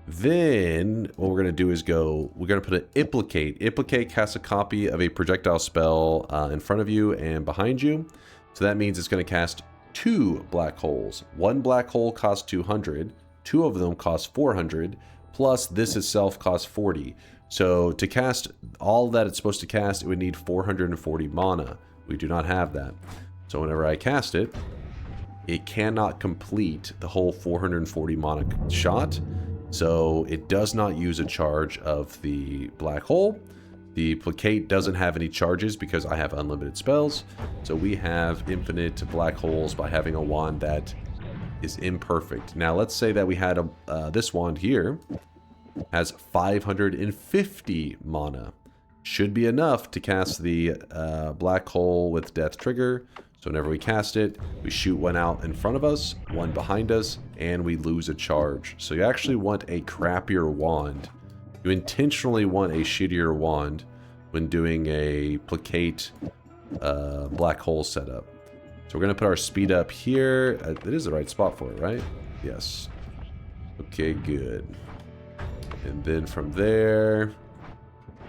Then, what we're going to do is we're going to put an Implicate. Implicate casts a copy of a projectile spell in front of you and behind you. So that means it's going to cast 2 black holes. 1 black hole costs 200. 2 of them cost 400. Plus, this itself costs 40. So, to cast all that it's supposed to cast, it would need 440 mana. We do not have that. So, whenever I cast it, it cannot complete the whole 440 mana shot. So it does not use a charge of the black hole. The Placate doesn't have any charges because I have unlimited spells. So we have infinite black holes by having a wand that is imperfect. Now let's say that we had this wand here has 550 mana. Should be enough to cast the black hole with death trigger. So whenever we cast it, we shoot 1 out in front of us, 1 behind us, and we lose a charge. So you actually want a crappier wand. You intentionally want a shittier wand when doing a Placate black hole setup. So we're going to put our speed up here. It is the right spot for it, right? Yes. Okay, good. And then from there,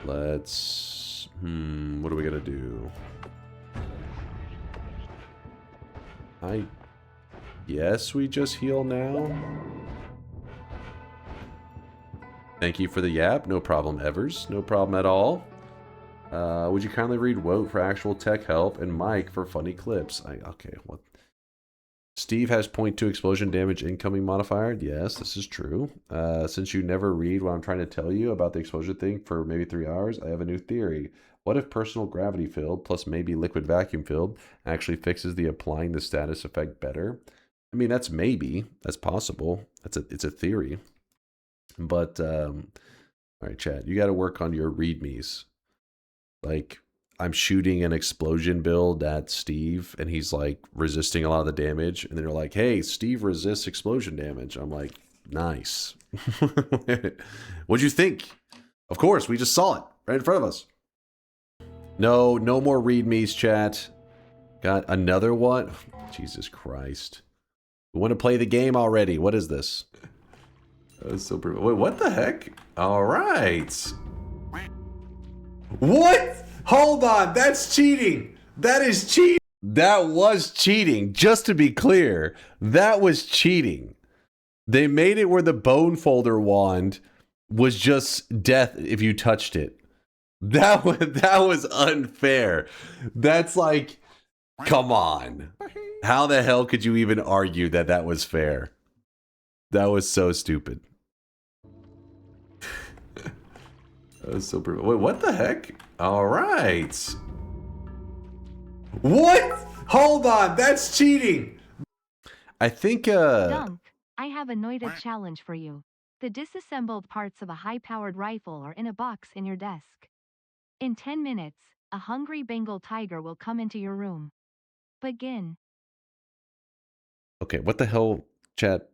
let's... what are we going to do? Yes, we just heal now. Thank you for the yap. No problem, Evers. No problem at all. Would you kindly read Woat for actual tech help and Mike for funny clips? Okay, what? Steve has 0.2 explosion damage incoming modifier. Yes, this is true. Since you never read what I'm trying to tell you about the explosion thing for maybe 3 hours, I have a new theory. What if personal gravity field plus maybe liquid vacuum field actually fixes the applying the status effect better? I mean, that's possible. It's a theory. But all right, chat, you got to work on your readmes. Like, I'm shooting an explosion build at Steve, and he's like resisting a lot of the damage, and then they're like, "Hey, Steve resists explosion damage." I'm like, "Nice." What'd you think? Of course, we just saw it right in front of us. No more readmes, chat. Got another one? Jesus Christ. We want to play the game already. What is this? That was so brutal. Wait, what the heck? All right. What? Hold on. That's cheating. That is cheating. That was cheating. Just to be clear, that was cheating. They made it where the bone folder wand was just death if you touched it. That was unfair. That's like Come on. How the hell could you even argue that that was fair? That was so stupid. That was so brutal. Wait, what the heck? All right. What? Hold on, that's cheating. I think Dunk, I have a Noita challenge for you. The disassembled parts of a high-powered rifle are in a box in your desk. In 10 minutes, a hungry Bengal tiger will come into your room. Begin. Okay, what the hell, chat?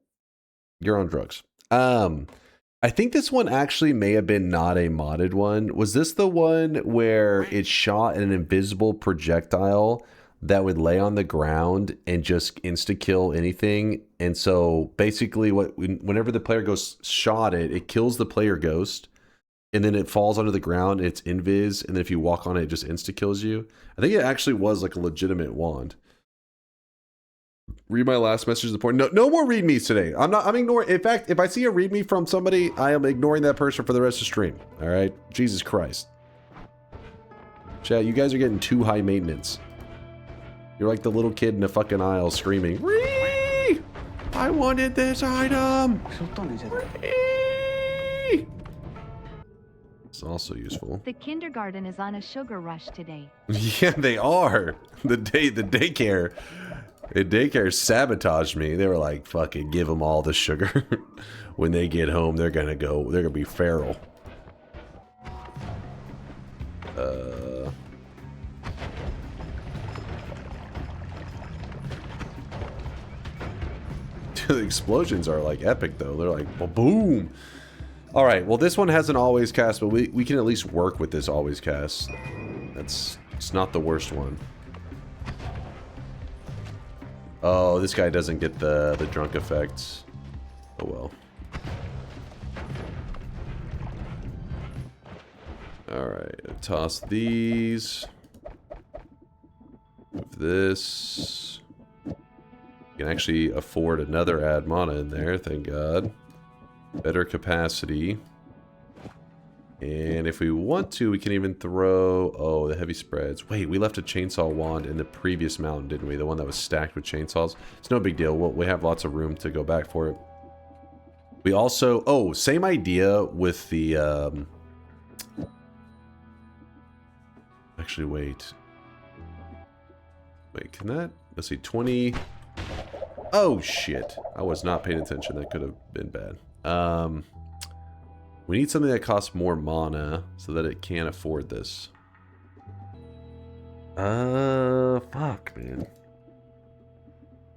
You're on drugs. I think this one actually may have been not a modded one. Was this the one where it shot an invisible projectile that would lay on the ground and just insta-kill anything? And so basically whenever the player goes shot it, it kills the player ghost, and then it falls onto the ground, it's invis, and then if you walk on it, it just insta-kills you. I think it actually was like a legitimate wand. Read my last message is important. No more read me's today. I'm ignoring. In fact, if I see a read me from somebody, I am ignoring that person for the rest of the stream. All right, Jesus Christ, chat, you guys are getting too high maintenance. You're like the little kid in the fucking aisle screaming, "Ree! I wanted this item." Ree! It's also useful. The kindergarten is on a sugar rush today. Yeah, they are. The daycare sabotaged me. They were like, fucking give them all the sugar. When they get home, they're gonna be feral. The explosions are like epic though. They're like boom. All right, well this one has an always cast, but we can at least work with this always cast. It's not the worst one. Oh, this guy doesn't get the drunk effects. Oh well. Alright, toss these. Move this. You can actually afford another add mana in there, thank God. Better capacity. And if we want to, we can even throw... Oh, the heavy spreads. Wait, we left a chainsaw wand in the previous mountain, didn't we? The one that was stacked with chainsaws. It's no big deal. We have lots of room to go back for it. We also... Oh, same idea with the... Actually, wait. Wait, can that... Let's see, 20... Oh, shit. I was not paying attention. That could have been bad. We need something that costs more mana so that it can afford this. Fuck, man.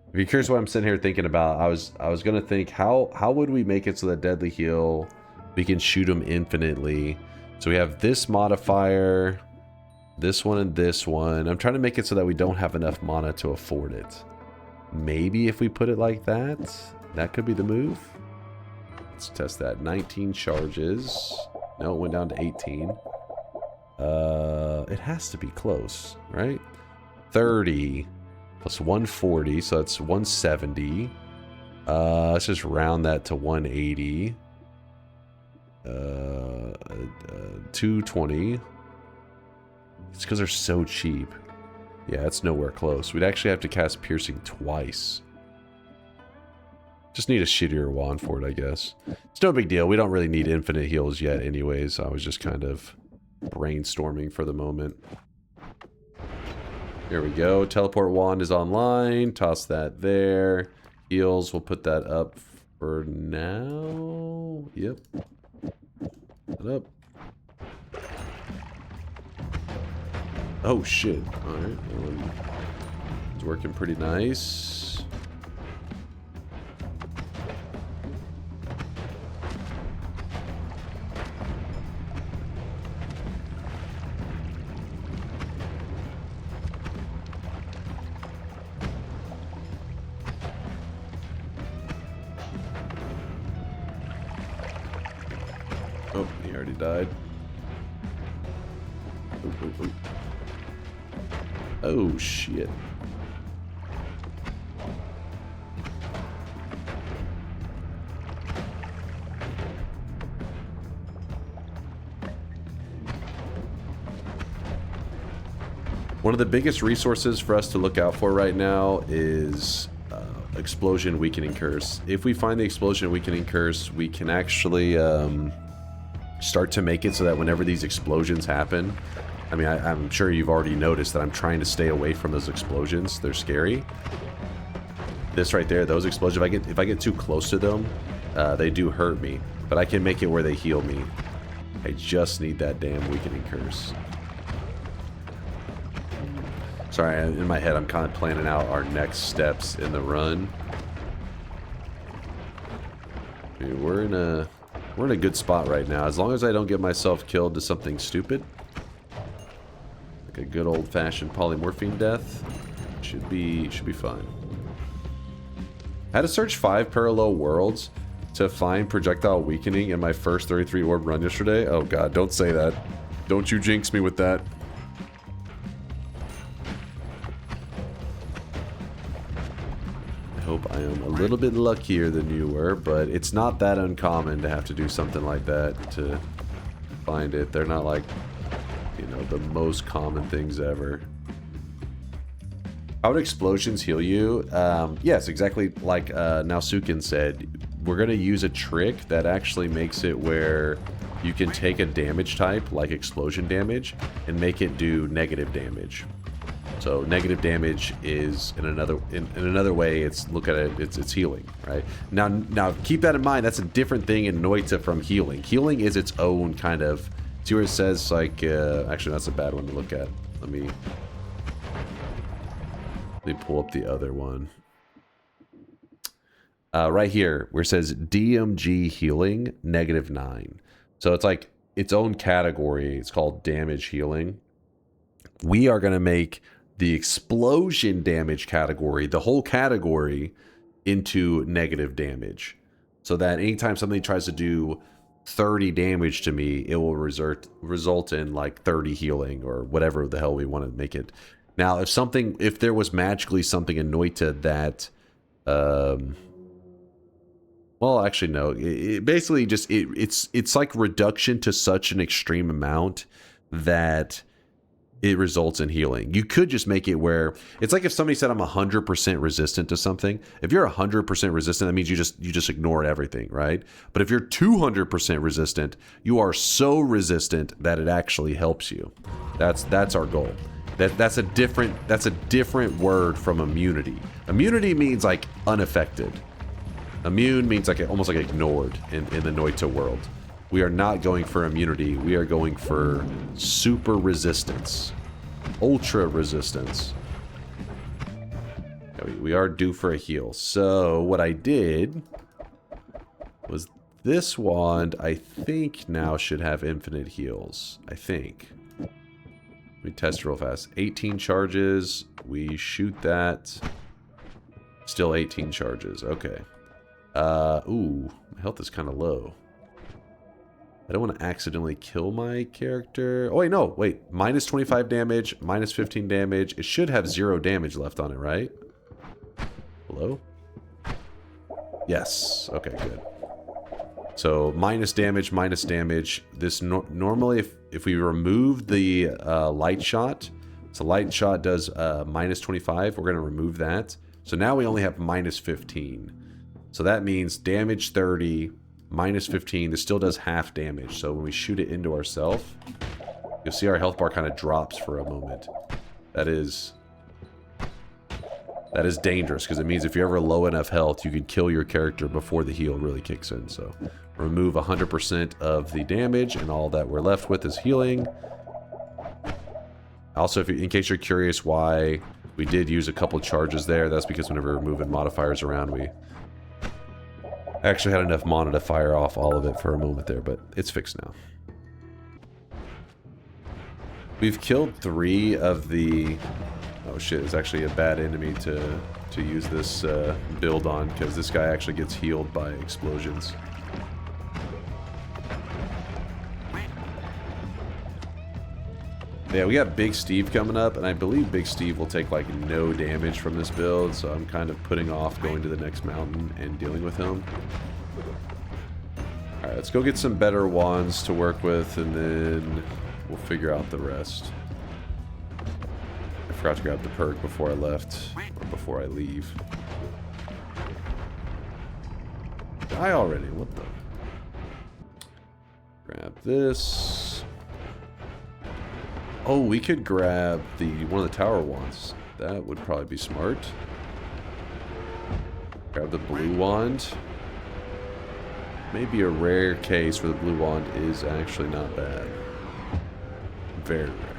If you're curious what I'm sitting here thinking about, I was gonna think how would we make it so that Deadly Heal, we can shoot them infinitely. So we have this modifier, this one and this one. I'm trying to make it so that we don't have enough mana to afford it. Maybe if we put it like that, that could be the move. Let's test that. 19 charges. No, it went down to 18. It has to be close, right? 30 plus 140, so that's 170. Let's just round that to 180. 220. It's because they're so cheap. Yeah, it's nowhere close. We'd actually have to cast Piercing twice. Just need a shittier wand for it, I guess. It's no big deal. We don't really need infinite heals yet anyways. I was just kind of brainstorming for the moment. Here we go. Teleport wand is online. Toss that there. Heals, we'll put that up for now. Yep. Put that up. Oh, shit. Alright. It's working pretty nice. Oh, he already died. Oh, shit. One of the biggest resources for us to look out for right now is Explosion Weakening Curse. If we find the Explosion Weakening Curse, we can actually start to make it so that whenever these explosions happen, I mean, I'm sure you've already noticed that I'm trying to stay away from those explosions. They're scary. This right there, those explosions, if I get too close to them, they do hurt me. But I can make it where they heal me. I just need that damn Weakening Curse. Sorry, in my head, I'm kind of planning out our next steps in the run. I mean, we're in a good spot right now. As long as I don't get myself killed to something stupid, like a good old-fashioned polymorphine death, should be fine. I had to search 5 parallel worlds to find projectile weakening in my first 33 orb run yesterday. Oh god, don't say that. Don't you jinx me with that. Hope I am a little bit luckier than you were, but it's not that uncommon to have to do something like that to find it. They're not like, you know, the most common things ever. How would explosions heal you? Yes, exactly like Nausukin said. We're going to use a trick that actually makes it where you can take a damage type, like explosion damage, and make it do negative damage. So negative damage is in another way. It's look at it. It's healing, right? Now keep that in mind. That's a different thing in Noita from healing. Healing is its own kind of. See where it says like. Actually, that's a bad one to look at. Let me pull up the other one. Right here where it says DMG healing -9. So it's like its own category. It's called damage healing. We are going to make the explosion damage category, the whole category, into negative damage. So that anytime something tries to do 30 damage to me, it will result in like 30 healing or whatever the hell we want to make it. Now, if there was magically something in Noita that, well, actually no, it basically just, it's like reduction to such an extreme amount that it results in healing. You could just make it where it's like if somebody said I'm 100% resistant to something. If you're 100% resistant, that means you just ignore everything, right? But if you're 200% resistant, you are so resistant that it actually helps you. That's our goal. That's a different word from immunity. Immunity means like unaffected. Immune means like almost like ignored in the Noita world. We are not going for immunity. We are going for super resistance. Ultra resistance. Yeah, we are due for a heal. So what I did was this wand, I think now should have infinite heals. I think. Let me test real fast. 18 charges. We shoot that. Still 18 charges. Okay. Ooh, my health is kind of low. I don't want to accidentally kill my character. Oh, wait, no. Wait. Minus 25 damage, minus 15 damage. It should have 0 damage left on it, right? Hello? Yes. Okay, good. So, minus damage, minus damage. This normally, if we remove the light shot, so light shot does minus 25. We're going to remove that. So now we only have minus 15. So that means damage 30... minus 15, this still does half damage. So when we shoot it into ourselves, you'll see our health bar kind of drops for a moment. That is dangerous, because it means if you're ever low enough health, you can kill your character before the heal really kicks in. So remove 100% of the damage, and all that we're left with is healing. Also, in case you're curious why we did use a couple charges there, that's because whenever we're moving modifiers around, we actually had enough mana to fire off all of it for a moment there, but it's fixed now. We've killed 3 of the... Oh shit, it's actually a bad enemy to use this build on, because this guy actually gets healed by explosions. Yeah, we got Big Steve coming up, and I believe Big Steve will take like no damage from this build, so I'm kind of putting off going to the next mountain and dealing with him. Alright, let's go get some better wands to work with, and then we'll figure out the rest. Forgot to grab the perk before I left, or before I leave. Die already, what the? Grab this. Oh, we could grab one of the tower wands. That would probably be smart. Grab the blue wand. Maybe a rare case where the blue wand is actually not bad. Very rare.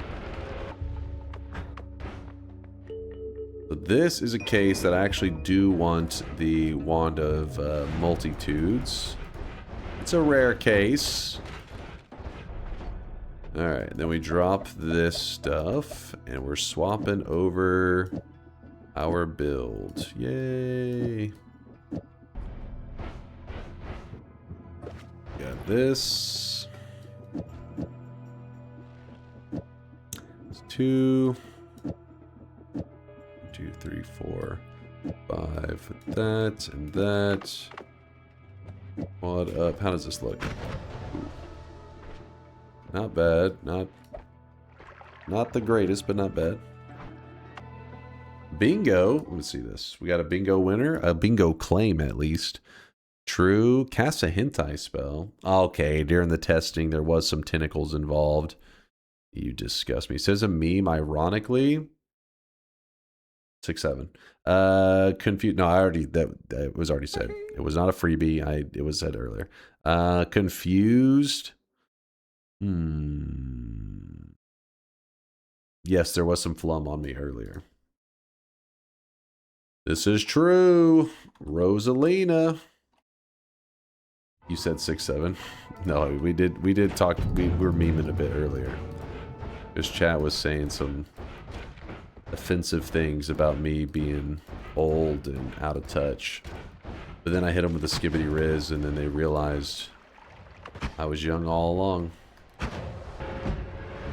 But this is a case that I actually do want the Wand of Multitudes. It's a rare case. Alright, then we drop this stuff, and we're swapping over our build. Yay! Got this. It's 2, 2, 3, 4, 5 with that and that. What up? How does this look? Ooh. Not bad. Not the greatest, but not bad. Bingo. Let's see this. We got a bingo winner. A bingo claim, at least. True. Cast a hentai spell. Okay, during the testing, there was some tentacles involved. You disgust me. Says a meme, ironically. 6-7. Confused. No, I already, that was already said. It was not a freebie. It was said earlier. Confused. Yes, there was some flum on me earlier. This is true. Rosalina. You said 6-7. No, we did talk. We were memeing a bit earlier. This chat was saying some offensive things about me being old and out of touch. But then I hit them with a skibbity riz, and then they realized I was young all along.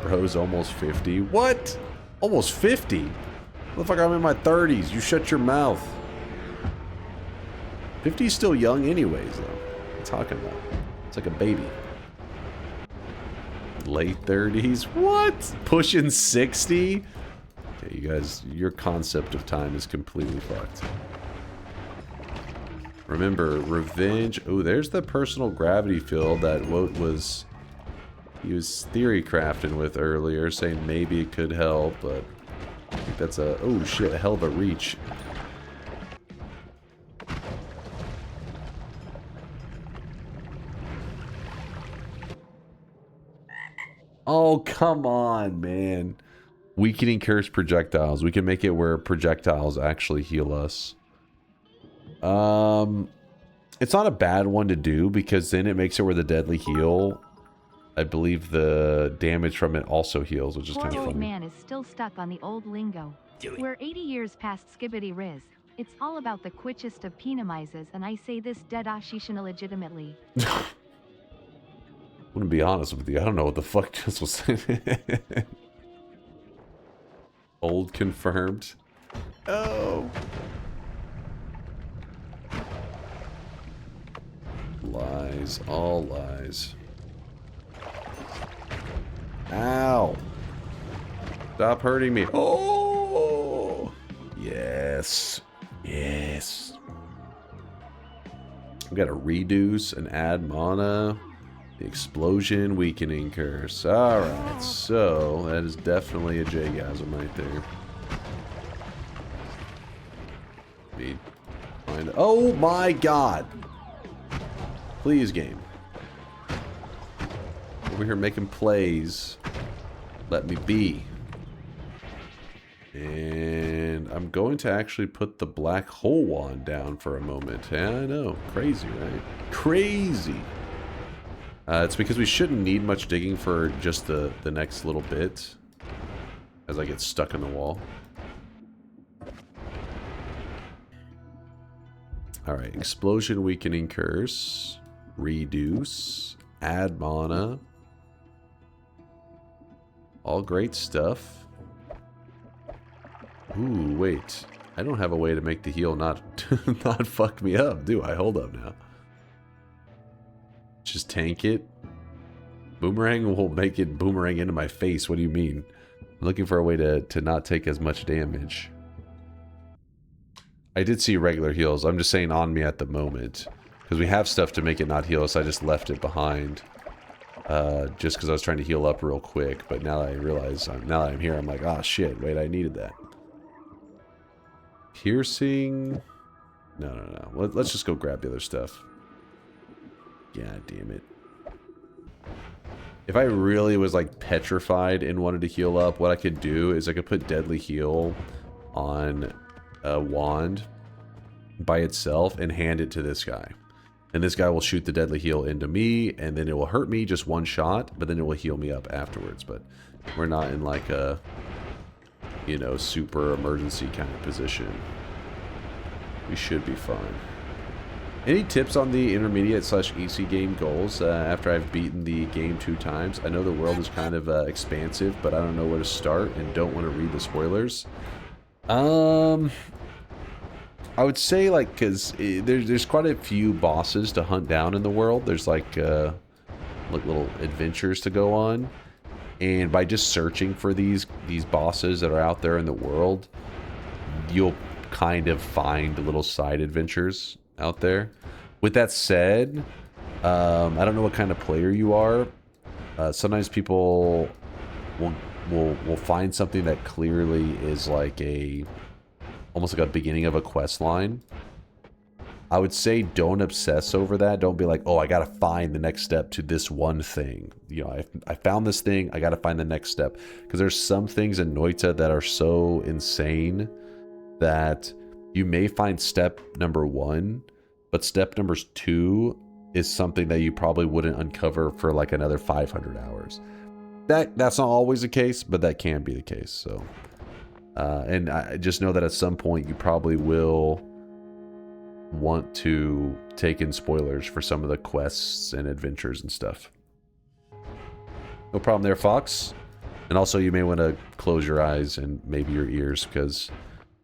Bro's almost 50. What? Almost 50? Motherfucker, I'm in my 30s. You shut your mouth. 50 is still young anyways, though. What are you talking about? It's like a baby. Late 30s? What? Pushing 60? Okay, you guys, your concept of time is completely fucked. Remember, revenge. Oh, there's the personal gravity field that Wout was... He was theory crafting with earlier, saying maybe it could help, but I think that's a... Oh shit, a hell of a reach. Oh, come on, man. Weakening curse projectiles. We can make it where projectiles actually heal us. It's not a bad one to do, because then it makes it where the deadly heal... I believe the damage from it also heals, which is kind of funny. Poor old man is still stuck on the old lingo. We're 80 years past skibbity riz. It's all about the quichest of penamizes, and I say this dead ashishin illegitimately. I'm gonna be honest with you, I don't know what the fuck this was saying. Old confirmed. Oh. Lies, all lies. Ow. Stop hurting me. Oh. Yes. Yes. We got a reduce, an add mana, the explosion, weakening curse. Alright, so that is definitely a J-gasm right there. Oh my god. Please, game. Over here making plays. Let me be. And I'm going to actually put the black hole wand down for a moment. Yeah, I know. Crazy, right? Crazy. It's because we shouldn't need much digging for just the next little bit. As I get stuck in the wall. Alright, explosion, weakening curse. Reduce. Add mana. All great stuff. Ooh, wait. I don't have a way to make the heal not fuck me up, do I? Hold up now. Just tank it. Boomerang will make it boomerang into my face. What do you mean? I'm looking for a way to not take as much damage. I did see regular heals. I'm just saying on me at the moment. Because we have stuff to make it not heal, so I just left it behind. Just because I was trying to heal up real quick. But now that I realize, now that I'm here, I'm like, ah, shit, wait, I needed that. Piercing... No. Let's just go grab the other stuff. God damn it. If I really was like petrified and wanted to heal up, what I could do is I could put Deadly Heal on a wand by itself and hand it to this guy. And this guy will shoot the Deadly Heal into me, and then it will hurt me just one shot, but then it will heal me up afterwards. But we're not in like a, you know, super emergency kind of position. We should be fine. Any tips on the intermediate / easy game goals after I've beaten the game 2 times? I know the world is kind of expansive, but I don't know where to start and don't want to read the spoilers. I would say, like, because there's quite a few bosses to hunt down in the world. There's like little adventures to go on, and by just searching for these bosses that are out there in the world, you'll kind of find little side adventures out there. With that said, I don't know what kind of player you are. Sometimes people will find something that clearly is like almost like a beginning of a quest line. I would say don't obsess over that. Don't be like, oh, I gotta find the next step to this one thing. You know, I found this thing, I gotta find the next step. Because there's some things in Noita that are so insane that you may find step number 1, but step number 2 is something that you probably wouldn't uncover for like another 500 hours. That's not always the case, but that can be the case. So, and I just know that at some point you probably will want to take in spoilers for some of the quests and adventures and stuff. No problem there, Fox. And also you may want to close your eyes and maybe your ears, because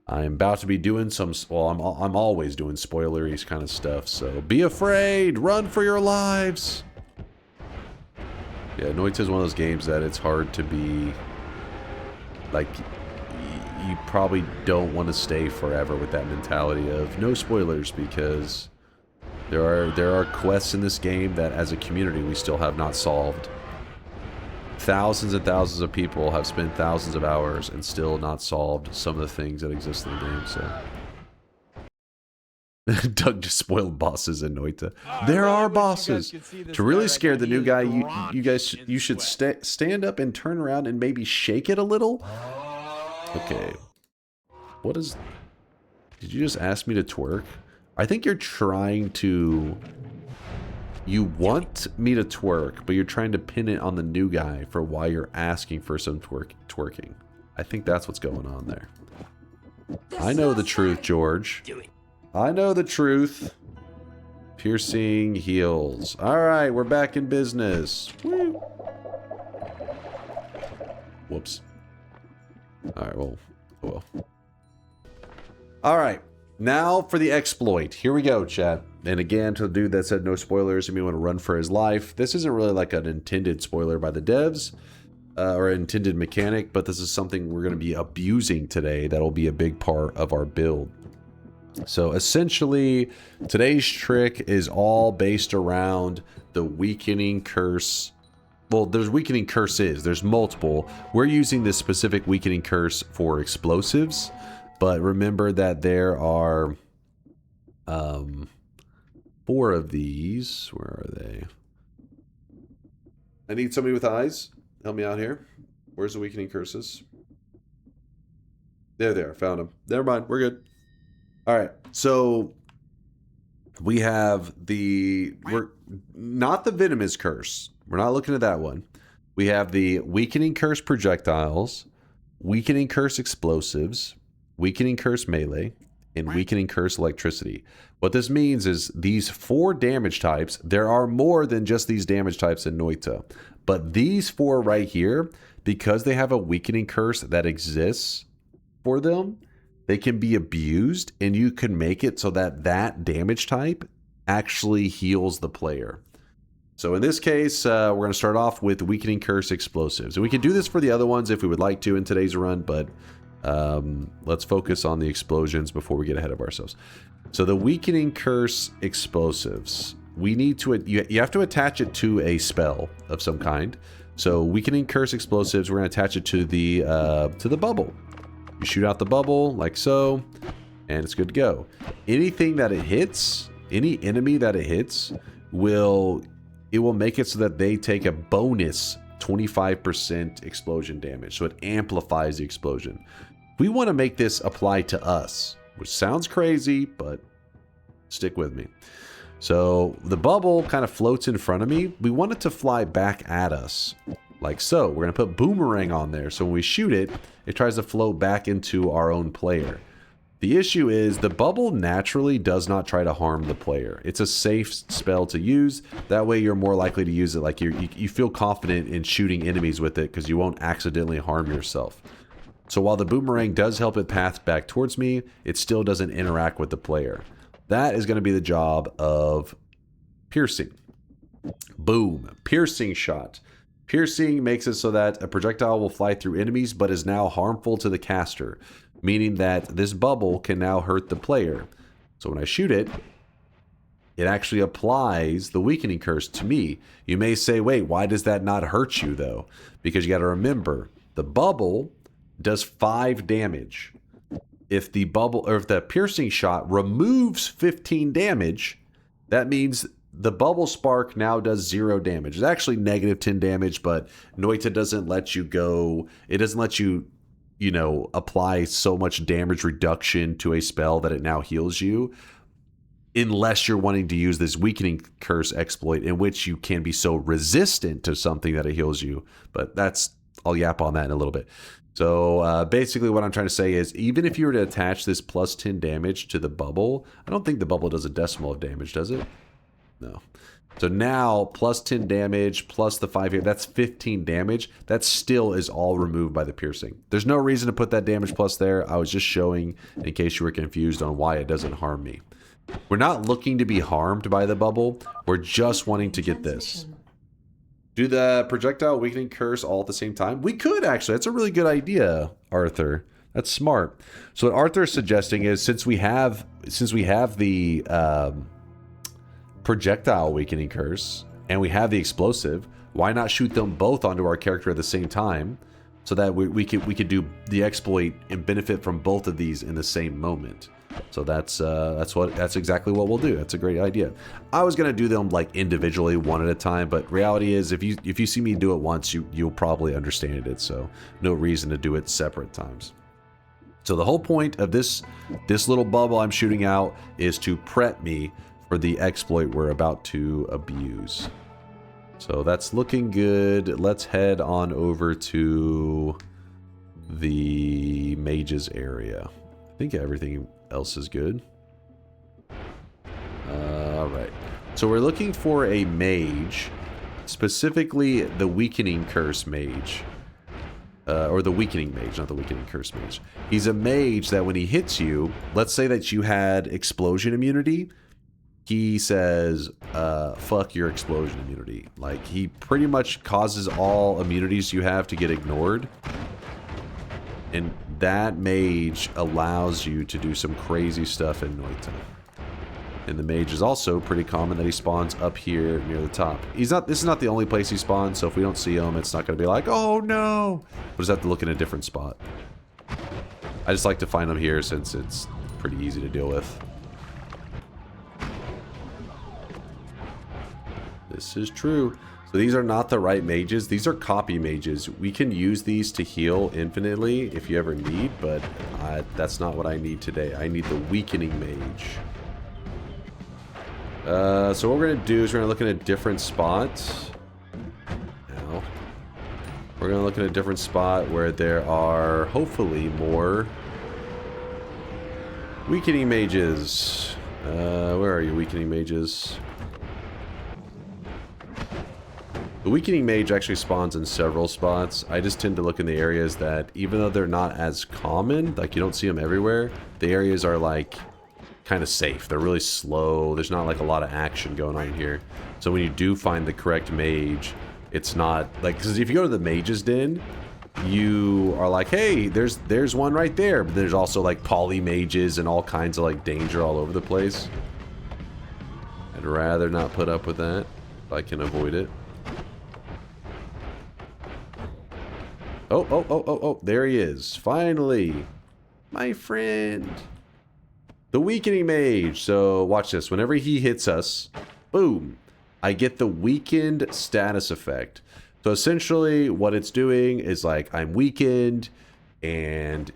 I'm about to be doing some, well, I'm always doing spoilery kind of stuff, so be afraid! Run for your lives! Yeah, Noita is one of those games that it's hard to be, like, you probably don't want to stay forever with that mentality of no spoilers, because there are quests in this game that as a community we still have not solved. Thousands and thousands of people have spent thousands of hours and still not solved some of the things that exist in the game, so... Doug just spoiled bosses in Noita. There are bosses! To really scare the new guy, you should stand up and turn around and maybe shake it a little? Okay. What is... Did you just ask me to twerk? I think you're trying to... You want me to twerk, but you're trying to pin it on the new guy for why you're asking for some twerking. I think that's what's going on there. I know the truth, George. I know the truth. Piercing heals. Alright, we're back in business. Woo. Whoops. Alright, well. Oh well. Alright. Now for the exploit. Here we go, chat. And again, to the dude that said no spoilers, and me want to run for his life. This isn't really like an intended spoiler by the devs, or an intended mechanic, but this is something we're going to be abusing today. That'll be a big part of our build. So essentially, today's trick is all based around the Weakening Curse. Well, there's Weakening Curses. There's multiple. We're using this specific Weakening Curse for explosives. But remember that there are 4 of these. Where are they? I need somebody with eyes. Help me out here. Where's the Weakening Curses? There. Found them. Never mind. We're good. All right. So we have we're not the Venomous Curse. We're not looking at that one. We have the Weakening Curse projectiles, Weakening Curse explosives, Weakening Curse melee, and Weakening Curse electricity. What this means is these 4 damage types, there are more than just these damage types in Noita. But these 4 right here, because they have a Weakening Curse that exists for them, they can be abused, and you can make it so that that damage type actually heals the player. So in this case, we're going to start off with Weakening Curse Explosives. And we can do this for the other ones if we would like to in today's run, but let's focus on the explosions before we get ahead of ourselves. So the Weakening Curse Explosives, we need to, you have to attach it to a spell of some kind. So Weakening Curse Explosives, we're going to attach it to the bubble. You shoot out the bubble like so, and it's good to go. Anything that it hits, any enemy that it hits, will make it so that they take a bonus 25% explosion damage. So it amplifies the explosion. We want to make this apply to us, which sounds crazy, but stick with me. So the bubble kind of floats in front of me. We want it to fly back at us, like so. We're going to put boomerang on there. So when we shoot it, it tries to float back into our own player. The issue is the bubble naturally does not try to harm the player. It's a safe spell to use. That way you're more likely to use it like you feel confident in shooting enemies with it because you won't accidentally harm yourself. So while the boomerang does help it path back towards me, it still doesn't interact with the player. That is going to be the job of piercing. Boom. Piercing shot. Piercing makes it so that a projectile will fly through enemies but is now harmful to the caster, meaning that this bubble can now hurt the player. So when I shoot it, it actually applies the Weakening Curse to me. You may say, wait, why does that not hurt you though? Because you got to remember, the bubble does 5 damage. If the bubble or if the piercing shot removes 15 damage, that means the bubble spark now does 0 damage. It's actually negative 10 damage, but Noita doesn't let you go. It doesn't let you, you know, apply so much damage reduction to a spell that it now heals you, unless you're wanting to use this Weakening Curse exploit, in which you can be so resistant to something that it heals you. But I'll yap on that in a little bit. So basically what I'm trying to say is, even if you were to attach this plus 10 damage to the bubble, I don't think the bubble does a decimal of damage, does it? No. So now, plus 10 damage, plus the 5 here, that's 15 damage. That still is all removed by the piercing. There's no reason to put that damage plus there. I was just showing in case you were confused on why it doesn't harm me. We're not looking to be harmed by the bubble. We're just wanting to get this. Do the projectile Weakening Curse all at the same time? We could actually. That's a really good idea, Arthur. That's smart. So what Arthur is suggesting is, since we have the projectile Weakening Curse and we have the explosive, why not shoot them both onto our character at the same time, so that we could do the exploit and benefit from both of these in the same moment. So that's exactly what we'll do. That's a great idea. I was gonna do them like individually, one at a time, but reality is, if you see me do it once, you'll probably understand it. So no reason to do it separate times. So the whole point of this little bubble I'm shooting out is to prep me for the exploit we're about to abuse. So that's looking good. Let's head on over to the mages area. I think everything else is good. Alright. So we're looking for a mage, specifically the Weakening Curse Mage. Or the Weakening Mage, not the Weakening Curse Mage. He's a mage that when he hits you, let's say that you had explosion immunity, he says, fuck your explosion immunity. Like, he pretty much causes all immunities you have to get ignored. And that mage allows you to do some crazy stuff in Noita. And the mage is also pretty common that he spawns up here near the top. This is not the only place he spawns, so if we don't see him, it's not going to be like, oh no! We'll just have to look in a different spot. I just like to find him here since it's pretty easy to deal with. This is true. So these are not the right mages. These are copy mages. We can use these to heal infinitely if you ever need, but that's not what I need today. I need the Weakening Mage. So what we're going to do is we're going to look in a different spot. Now, we're going to look in a different spot where there are hopefully more Weakening Mages. Where are you, Weakening Mages? The Weakening Mage actually spawns in several spots. I just tend to look in the areas that, even though they're not as common, like you don't see them everywhere, the areas are like kind of safe. They're really slow. There's not like a lot of action going on here. So when you do find the correct mage, it's not like, because if you go to the mage's den, you are like, hey, there's one right there. But there's also like poly mages and all kinds of like danger all over the place. I'd rather not put up with that if I can avoid it. Oh, there he is. Finally. My friend. The Weakening Mage. So watch this. Whenever he hits us, boom, I get the weakened status effect. So essentially what it's doing is like I'm weakened, and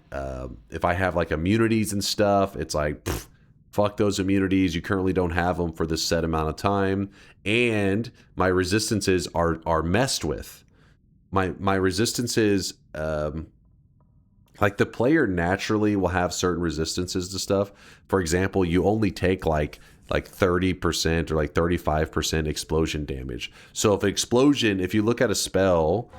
if I have like immunities and stuff, it's like, pff, fuck those immunities. You currently don't have them for this set amount of time. And my resistances are messed with. My resistances, like the player naturally will have certain resistances to stuff. For example, you only take like 30% or like 35% explosion damage. So if you look at a spell,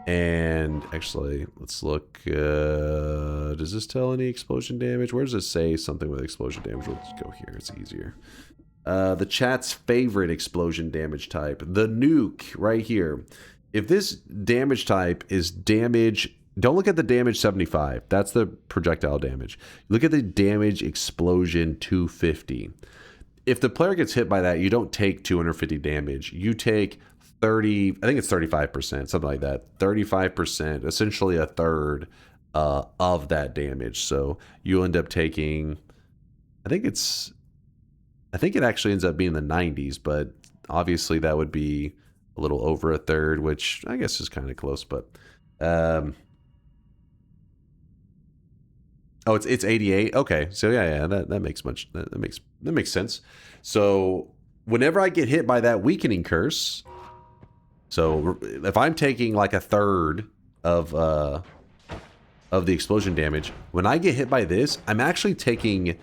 and actually let's look, does this tell any explosion damage? Where does it say something with explosion damage? Let's go here, it's easier. The chat's favorite explosion damage type, the nuke, right here. If this damage type is damage, don't look at the damage 75. That's the projectile damage. Look at the damage explosion 250. If the player gets hit by that, you don't take 250 damage. You take 30, I think it's 35%, something like that. 35%, essentially a third of that damage. So you end up taking, I think it actually ends up being the 90s, but obviously that would be a little over a third, which I guess is kind of close, but oh, it's 88. Okay, so yeah, that makes sense. So whenever I get hit by that weakening curse, so if I'm taking like a third of the explosion damage, when I get hit by this, I'm actually taking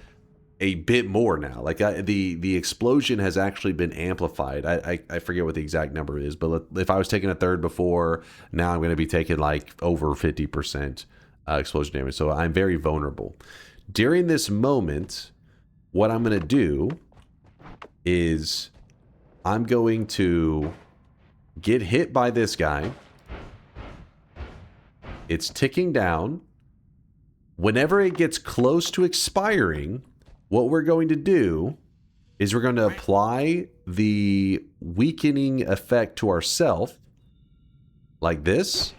a bit more now. Like the explosion has actually been amplified. I forget what the exact number is, but if I was taking a third before, now I'm going to be taking like over 50% explosion damage. So I'm very vulnerable. During this moment, what I'm going to do is I'm going to get hit by this guy. It's ticking down. Whenever it gets close to expiring, what we're going to do is we're going to apply the weakening effect to ourselves, like this.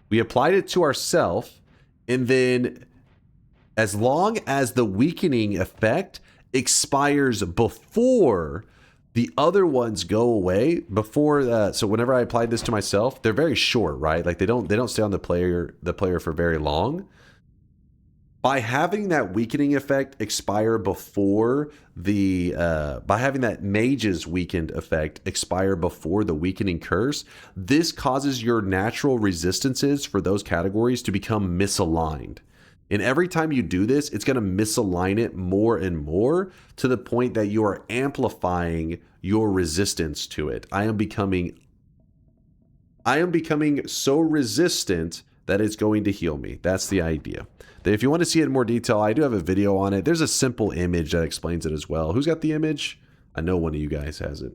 We applied it to ourselves, and then as long as the weakening effect expires before the other ones go away, so whenever I applied this to myself, they're very short, right? Like they don't stay on the player for very long. By having that weakening effect expire before by having that mage's weakened effect expire before the weakening curse, this causes your natural resistances for those categories to become misaligned. And every time you do this, it's going to misalign it more and more to the point that you are amplifying your resistance to it. I am becoming so resistant that it's going to heal me. That's the idea. If you want to see it in more detail, I do have a video on it. There's a simple image that explains it as well. Who's got the image? I know one of you guys has it.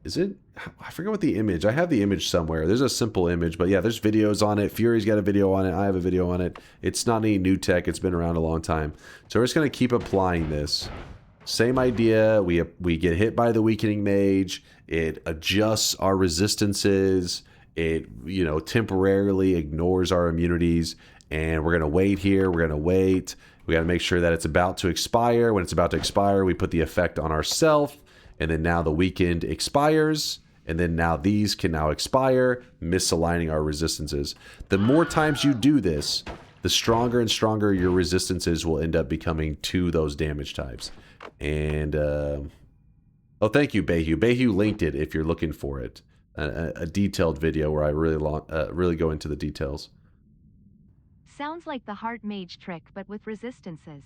Is it? I forget what the image. I have the image somewhere. There's a simple image, but yeah, there's videos on it. Fury's got a video on it. I have a video on it. It's not any new tech. It's been around a long time. So we're just going to keep applying this. Same idea. We get hit by the Weakening Mage. It adjusts our resistances. It, temporarily ignores our immunities, and we're going to wait here. We're going to wait. We got to make sure that it's about to expire. When it's about to expire, we put the effect on ourselves, and then now the weakened expires, and then now these can now expire, misaligning our resistances. The more times you do this, the stronger and stronger your resistances will end up becoming to those damage types. And, oh, thank you, Behu. Behu linked it if you're looking for it. A detailed video where I really go into the details. Sounds like the Heart Mage trick, but with resistances.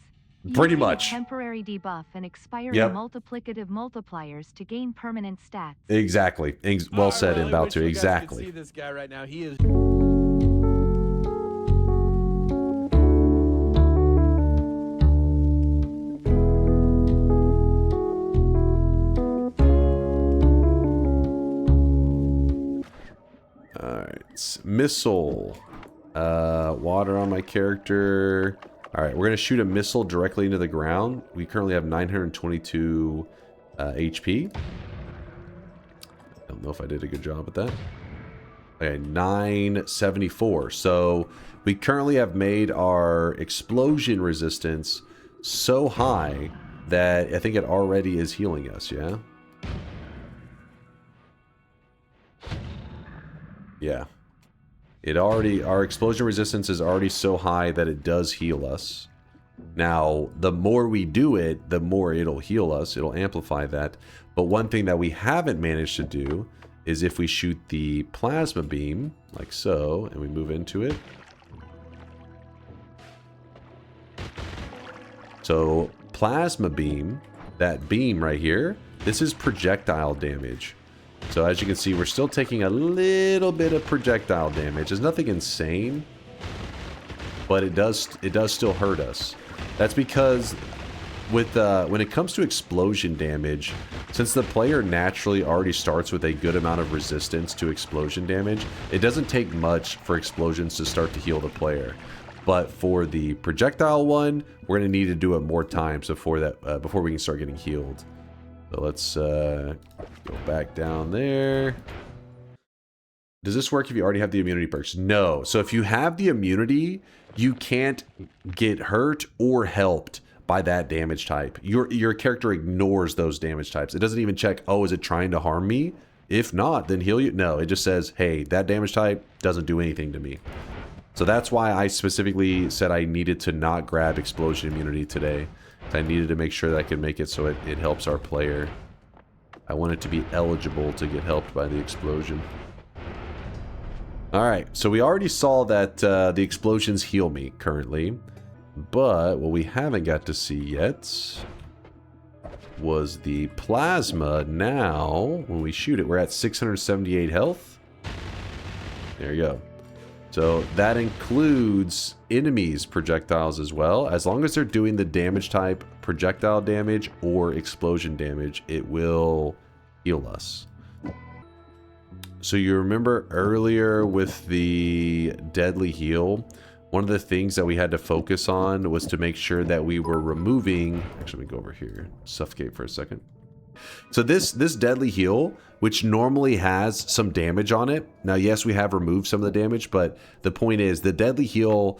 Pretty Using much. A temporary debuff and expiring Yep. multiplicative multipliers to gain permanent stats. Exactly. Well said, really about wish to. you guys could Exactly. see this guy right now. He is. Missile. Water on my character. Alright, we're going to shoot a missile directly into the ground. We currently have 922 HP. I don't know if I did a good job with that. Okay, 974. So we currently have made our explosion resistance so high that I think it already is healing us, yeah? Yeah. Our explosion resistance is already so high that it does heal us. Now, the more we do it, the more it'll heal us. It'll amplify that. But one thing that we haven't managed to do is if we shoot the plasma beam, like so, and we move into it. So, plasma beam, that beam right here, this is projectile damage. So as you can see, we're still taking a little bit of projectile damage. It's nothing insane, but it does still hurt us. That's because with when it comes to explosion damage, since the player naturally already starts with a good amount of resistance to explosion damage, it doesn't take much for explosions to start to heal the player. But for the projectile one, we're going to need to do it more times before we can start getting healed. So let's go back down there. Does this work if you already have the immunity perks? No. So if you have the immunity, you can't get hurt or helped by that damage type. Your character ignores those damage types. It doesn't even check, oh, is it trying to harm me? If not, then heal you. No, it just says, hey, that damage type doesn't do anything to me. So that's why I specifically said I needed to not grab explosion immunity today. I needed to make sure that I could make it so it helps our player. I want it to be eligible to get helped by the explosion. Alright, so we already saw that the explosions heal me currently. But what we haven't got to see yet was the plasma. Now, when we shoot it, we're at 678 health. There you go. So that includes enemies' projectiles as well. As long as they're doing the damage type projectile damage or explosion damage, it will heal us. So you remember earlier with the deadly heal, one of the things that we had to focus on was to make sure that we were removing... Actually, let me go over here. Suffocate for a second. So this deadly heal, which normally has some damage on it. Now, yes, we have removed some of the damage, but the point is the deadly heal,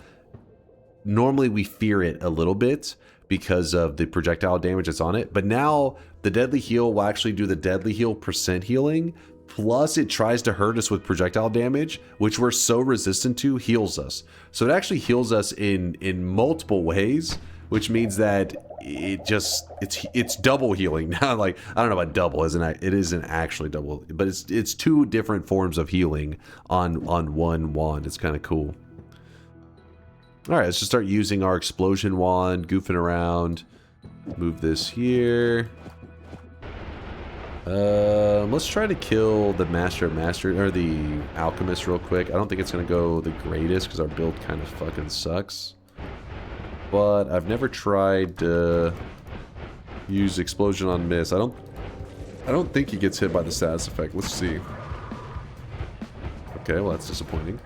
normally we fear it a little bit because of the projectile damage that's on it. But now the deadly heal will actually do the deadly heal % healing. Plus it tries to hurt us with projectile damage, which we're so resistant to, heals us. So it actually heals us in multiple ways, which means that it's double healing now. Like, I don't know about double, it isn't actually double, but it's two different forms of healing on one wand. It's kind of cool. All right, let's just start using our explosion wand, goofing around. Move this here. Let's try to kill the or the Alchemist real quick. I don't think it's gonna go the greatest because our build kind of fucking sucks. But I've never tried to use explosion on miss. I don't think he gets hit by the status effect. Let's see. Okay, well that's disappointing.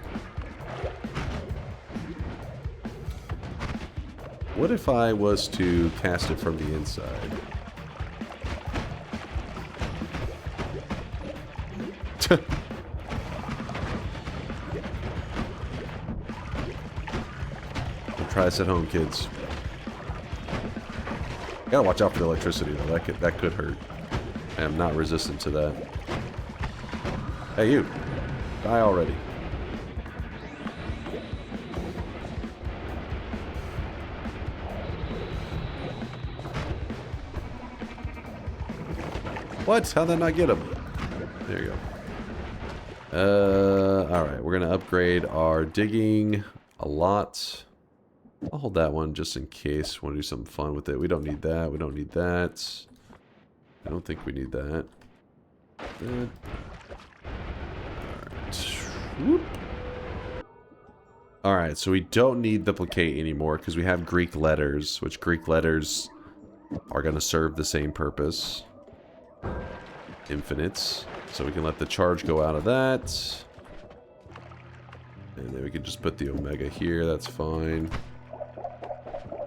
What if I was to cast it from the inside? Try this at home, kids. Gotta watch out for the electricity though. That could hurt. I am not resistant to that. Hey you, die already. What? How'd that not get him? There you go. Alright, we're gonna upgrade our digging a lot. I'll hold that one just in case we want to do something fun with it. We don't need that. We don't need that. I don't think we need that. Alright. Alright, so we don't need the placate anymore because we have Greek letters, which Greek letters are going to serve the same purpose. Infinites. So we can let the charge go out of that. And then we can just put the Omega here. That's fine.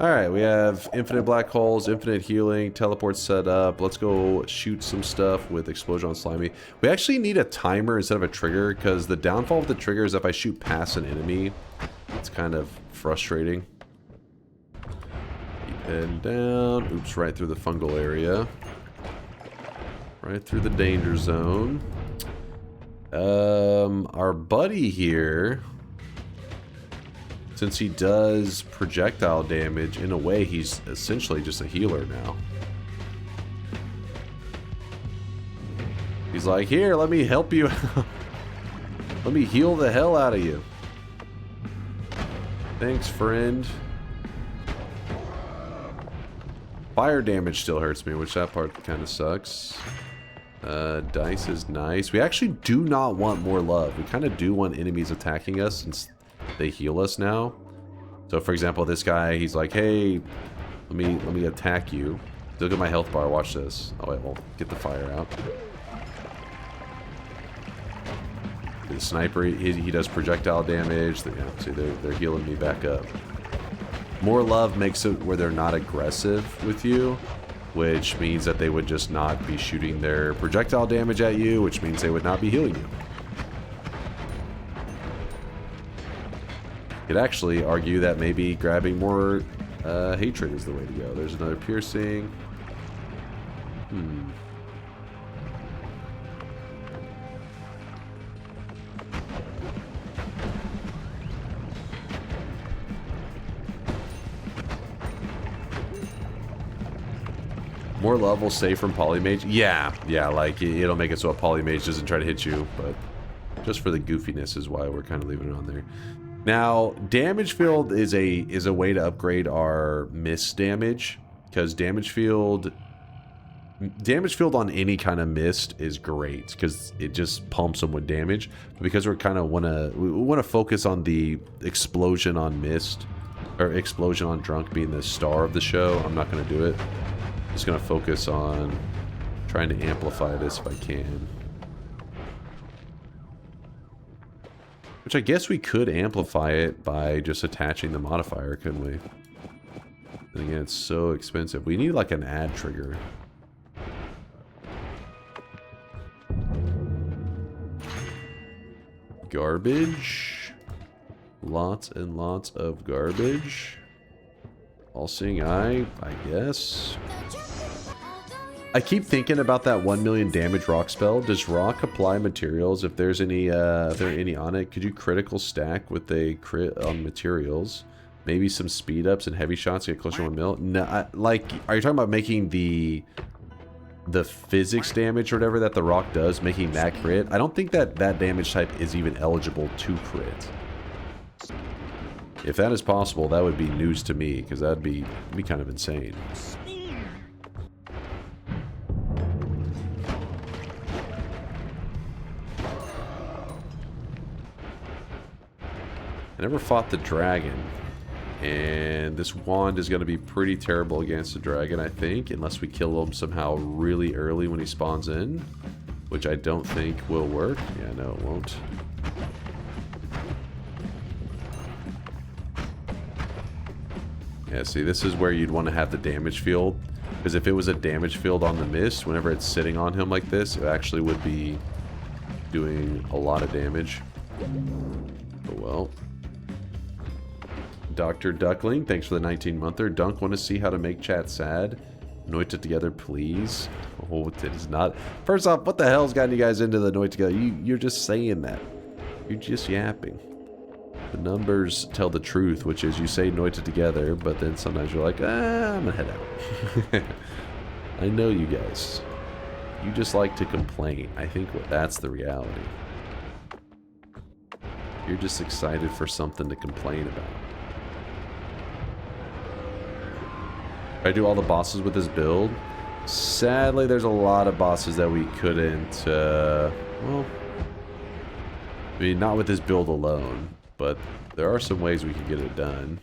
Alright, we have infinite black holes, infinite healing, teleport set up. Let's go shoot some stuff with Explosion on Slimy. We actually need a timer instead of a trigger, because the downfall of the trigger is if I shoot past an enemy, it's kind of frustrating. Keep heading down. Oops, right through the fungal area. Right through the danger zone. Our buddy here... Since he does projectile damage, in a way, he's essentially just a healer now. He's like, here, let me help you. Let me heal the hell out of you. Thanks, friend. Fire damage still hurts me, which that part kind of sucks. Dice is nice. We actually do not want more love. We kind of do want enemies attacking us since they heal us now. So for example, this guy, he's like, hey, let me attack you. Look at my health bar, watch this. Oh wait, well, get the fire out. The sniper, he does projectile damage. Yeah, see, they're healing me back up. More love makes it where they're not aggressive with you, which means that they would just not be shooting their projectile damage at you, which means they would not be healing you. Could actually argue that maybe grabbing more hatred is the way to go. There's another piercing. More love will save from Polymage. Yeah, like it'll make it so a Polymage doesn't try to hit you, but just for the goofiness is why we're kind of leaving it on there. Now, damage field is a way to upgrade our miss damage, because damage field on any kind of mist is great because it just pumps them with damage. But because we kind of want to focus on the explosion on mist, or explosion on drunk being the star of the show, I'm not going to do it. I'm just going to focus on trying to amplify this if I can. Which I guess we could amplify it by just attaching the modifier, couldn't we? And again, it's so expensive. We need like an add trigger. Garbage. Lots and lots of garbage. All-seeing eye, I guess. I keep thinking about that 1 million damage rock spell. Does rock apply materials if there's any if there are any on it? Could you critical stack with a crit on materials? Maybe some speed ups and heavy shots to get closer to 1 mil? No, like, are you talking about making the physics damage or whatever that the rock does, making that crit? I don't think that damage type is even eligible to crit. If that is possible, that would be news to me, because that'd be kind of insane. I never fought the dragon, and this wand is going to be pretty terrible against the dragon, I think, unless we kill him somehow really early when he spawns in, which I don't think will work. Yeah, no, it won't. Yeah, see, this is where you'd want to have the damage field, because if it was a damage field on the mist, whenever it's sitting on him like this, it actually would be doing a lot of damage. Oh well. Dr. Duckling, thanks for the 19-monther. Dunk, want to see how to make chat sad? Noita together, please. Oh, it is not. First off, what the hell's gotten you guys into the Noita together? You're just saying that. You're just yapping. The numbers tell the truth, which is you say Noita together, but then sometimes you're like, I'm gonna head out. I know you guys. You just like to complain. I think that's the reality. You're just excited for something to complain about. I do all the bosses with this build. Sadly, there's a lot of bosses that we couldn't, well, I mean, not with this build alone, but there are some ways we can get it done.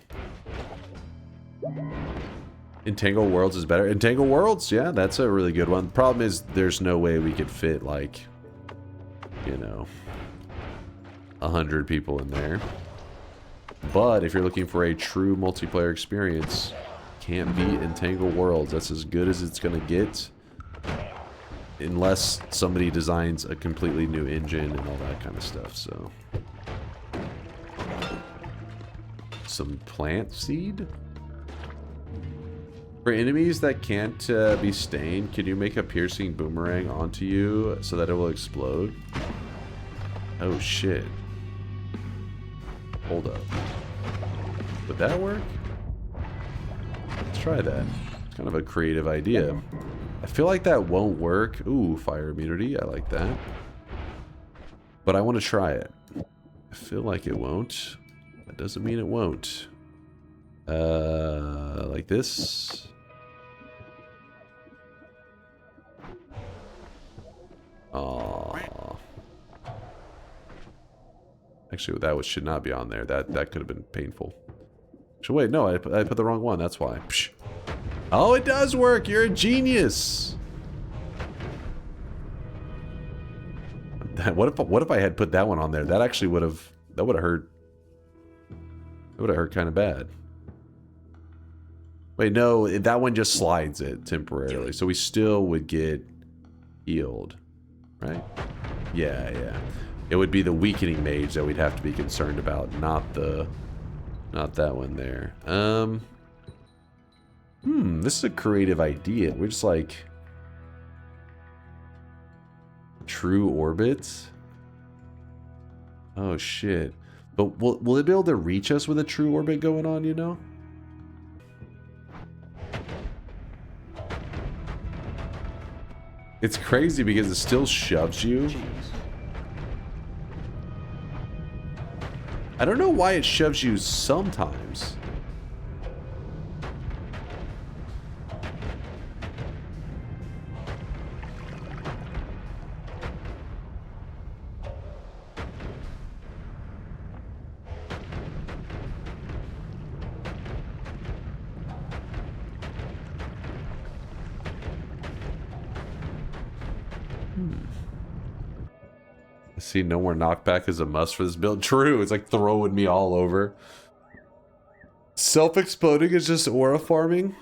Entangle Worlds is better. Entangle Worlds, yeah, that's a really good one. The problem is there's no way we could fit, like, you know, 100 people in there. But if you're looking for a true multiplayer experience, can't beat Entangled Worlds. That's as good as it's going to get. Unless somebody designs a completely new engine and all that kind of stuff, so. Some plant seed? For enemies that can't be stained, can you make a piercing boomerang onto you so that it will explode? Oh shit. Hold up. Would that work? Let's try that. It's kind of a creative idea. I feel like that won't work. Ooh, fire immunity. I like that. But I want to try it. I feel like it won't. That doesn't mean it won't. Like this. Aww. Actually, that should not be on there. That could have been painful. So wait, no, I put the wrong one. That's why. Psh. Oh, it does work. You're a genius. What if I had put that one on there? That actually would have hurt. That would have hurt kind of bad. Wait, no, that one just slides it temporarily, so we still would get healed, right? Yeah. It would be the Weakening Mage that we'd have to be concerned about, not that one there. This is a creative idea. We're just like true orbits. Oh shit. But will it be able to reach us with a true orbit going on, you know? It's crazy because it still shoves you. I don't know why it shoves you sometimes. See, no more knockback is a must for this build. True, it's like throwing me all over. Self-exploding is just aura farming.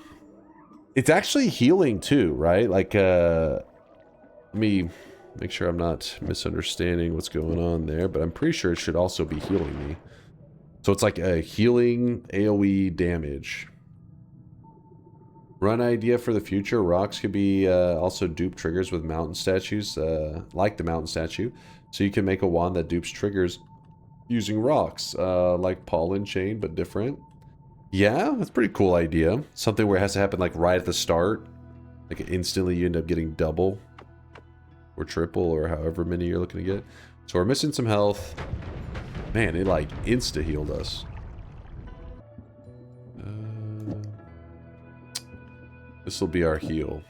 It's actually healing too, right? Like, let me make sure I'm not misunderstanding what's going on there, but I'm pretty sure it should also be healing me. So it's like a healing AoE damage. Run idea for the future. Rocks could be also dupe triggers with mountain statues, like the mountain statue. So you can make a wand that dupes triggers using rocks, like pollen chain, but different. Yeah, that's a pretty cool idea. Something where it has to happen like right at the start. Like instantly you end up getting double or triple or however many you're looking to get. So we're missing some health. Man, it like insta-healed us. This will be our heal.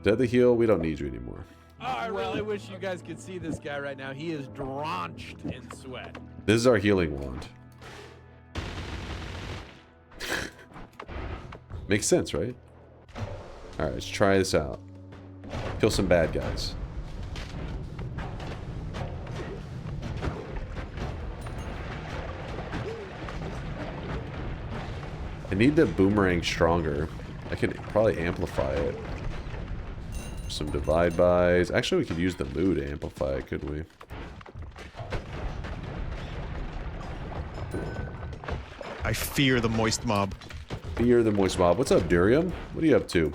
Deadly heal, we don't need you anymore. Oh, I really wish you guys could see this guy right now. He is drenched in sweat. This is our healing wand. Makes sense, right? Alright, let's try this out. Kill some bad guys. I need the boomerang stronger. I can probably amplify it. Some divide bys. Actually, we could use the mood to amplify it, couldn't we? I fear the moist mob. Fear the moist mob. What's up, Durium? What are you up to?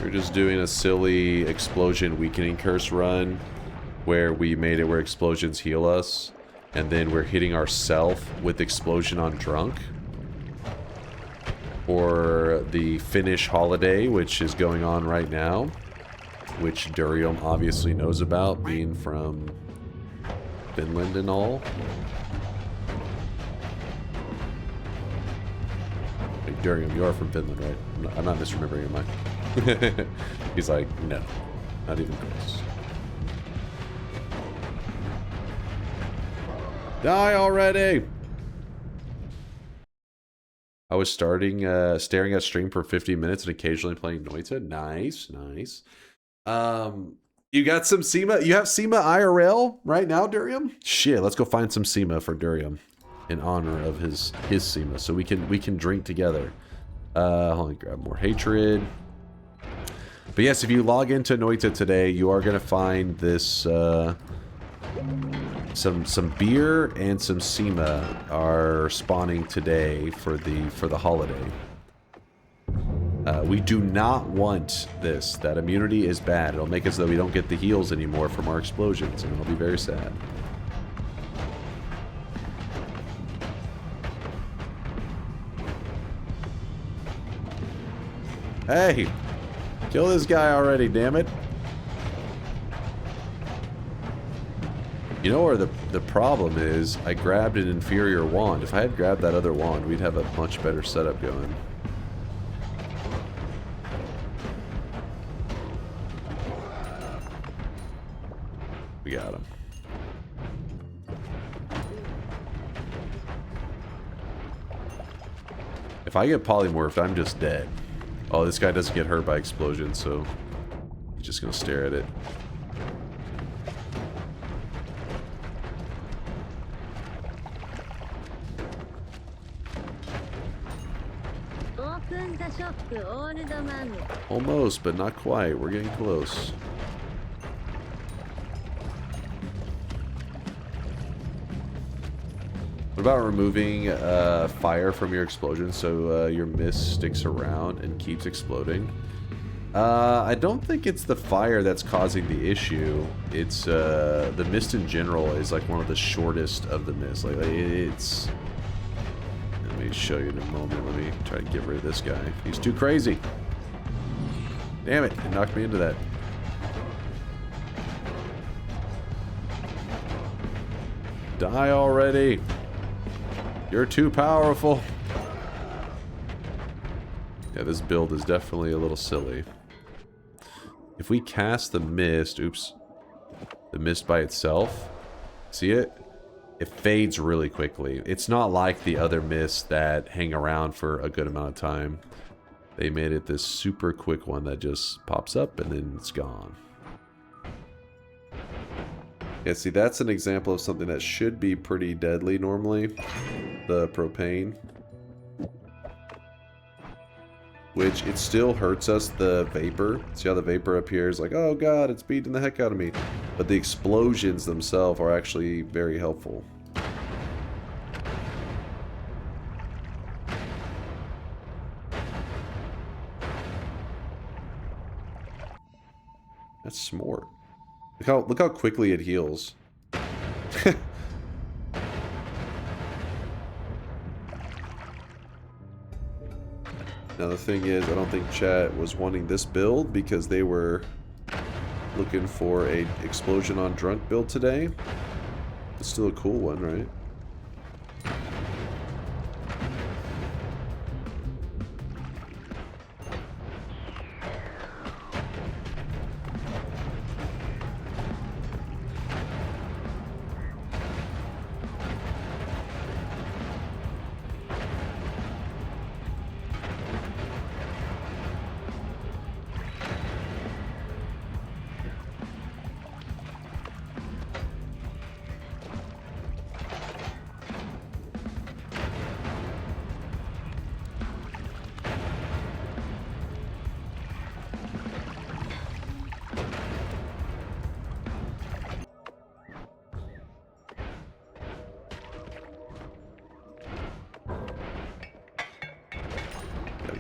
We're just doing a silly explosion weakening curse run where we made it where explosions heal us, and then we're hitting ourself with explosion on drunk. For the Finnish holiday, which is going on right now, which Durium obviously knows about, being from Finland and all. Hey, Durium, you are from Finland, right? I'm not misremembering, am I? He's like, no, not even close. Die already! I was staring at stream for 50 minutes and occasionally playing Noita. Nice, nice. You got some SEMA? You have SEMA IRL right now, Durium? Shit, let's go find some SEMA for Durium in honor of his SEMA, so we can drink together. Hold on, grab more hatred. But yes, if you log into Noita today, you are gonna find this some beer and some SEMA are spawning today for the holiday. We do not want this. That immunity is bad. It'll make us so we don't get the heals anymore from our explosions, and it'll be very sad. Hey! Kill this guy already, damn it. You know where the problem is? I grabbed an inferior wand. If I had grabbed that other wand, we'd have a much better setup going. We got him. If I get polymorphed, I'm just dead. Oh, this guy doesn't get hurt by explosions, so he's just gonna stare at it. Almost, but not quite. We're getting close. What about removing fire from your explosion so your mist sticks around and keeps exploding? I don't think it's the fire that's causing the issue. It's the mist in general is like one of the shortest of the mist. Like it's. Let me show you in a moment. Let me try to get rid of this guy. He's too crazy. Damn it! It knocked me into that. Die already! You're too powerful. Yeah, this build is definitely a little silly. If we cast the mist, oops, the mist by itself, see it? It fades really quickly. It's not like the other mists that hang around for a good amount of time. They made it this super quick one that just pops up and then it's gone. Yeah, see, that's an example of something that should be pretty deadly normally. The propane. Which, it still hurts us, the vapor. See how the vapor appears like, oh god, it's beating the heck out of me. But the explosions themselves are actually very helpful. That's smart. Look how quickly it heals. Now the thing is, I don't think chat was wanting this build because they were looking for a explosion on drunk build today. It's still a cool one, right?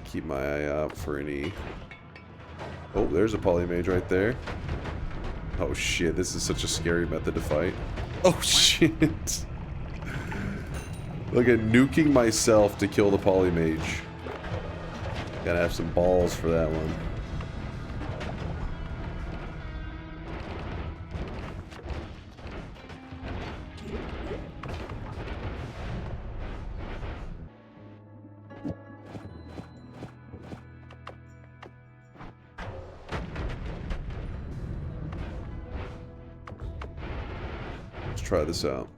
Keep my eye out for any... Oh, there's a polymage right there. Oh shit, this is such a scary method to fight. Oh shit! Look at nuking myself to kill the polymage. Gotta have some balls for that one. Try this out.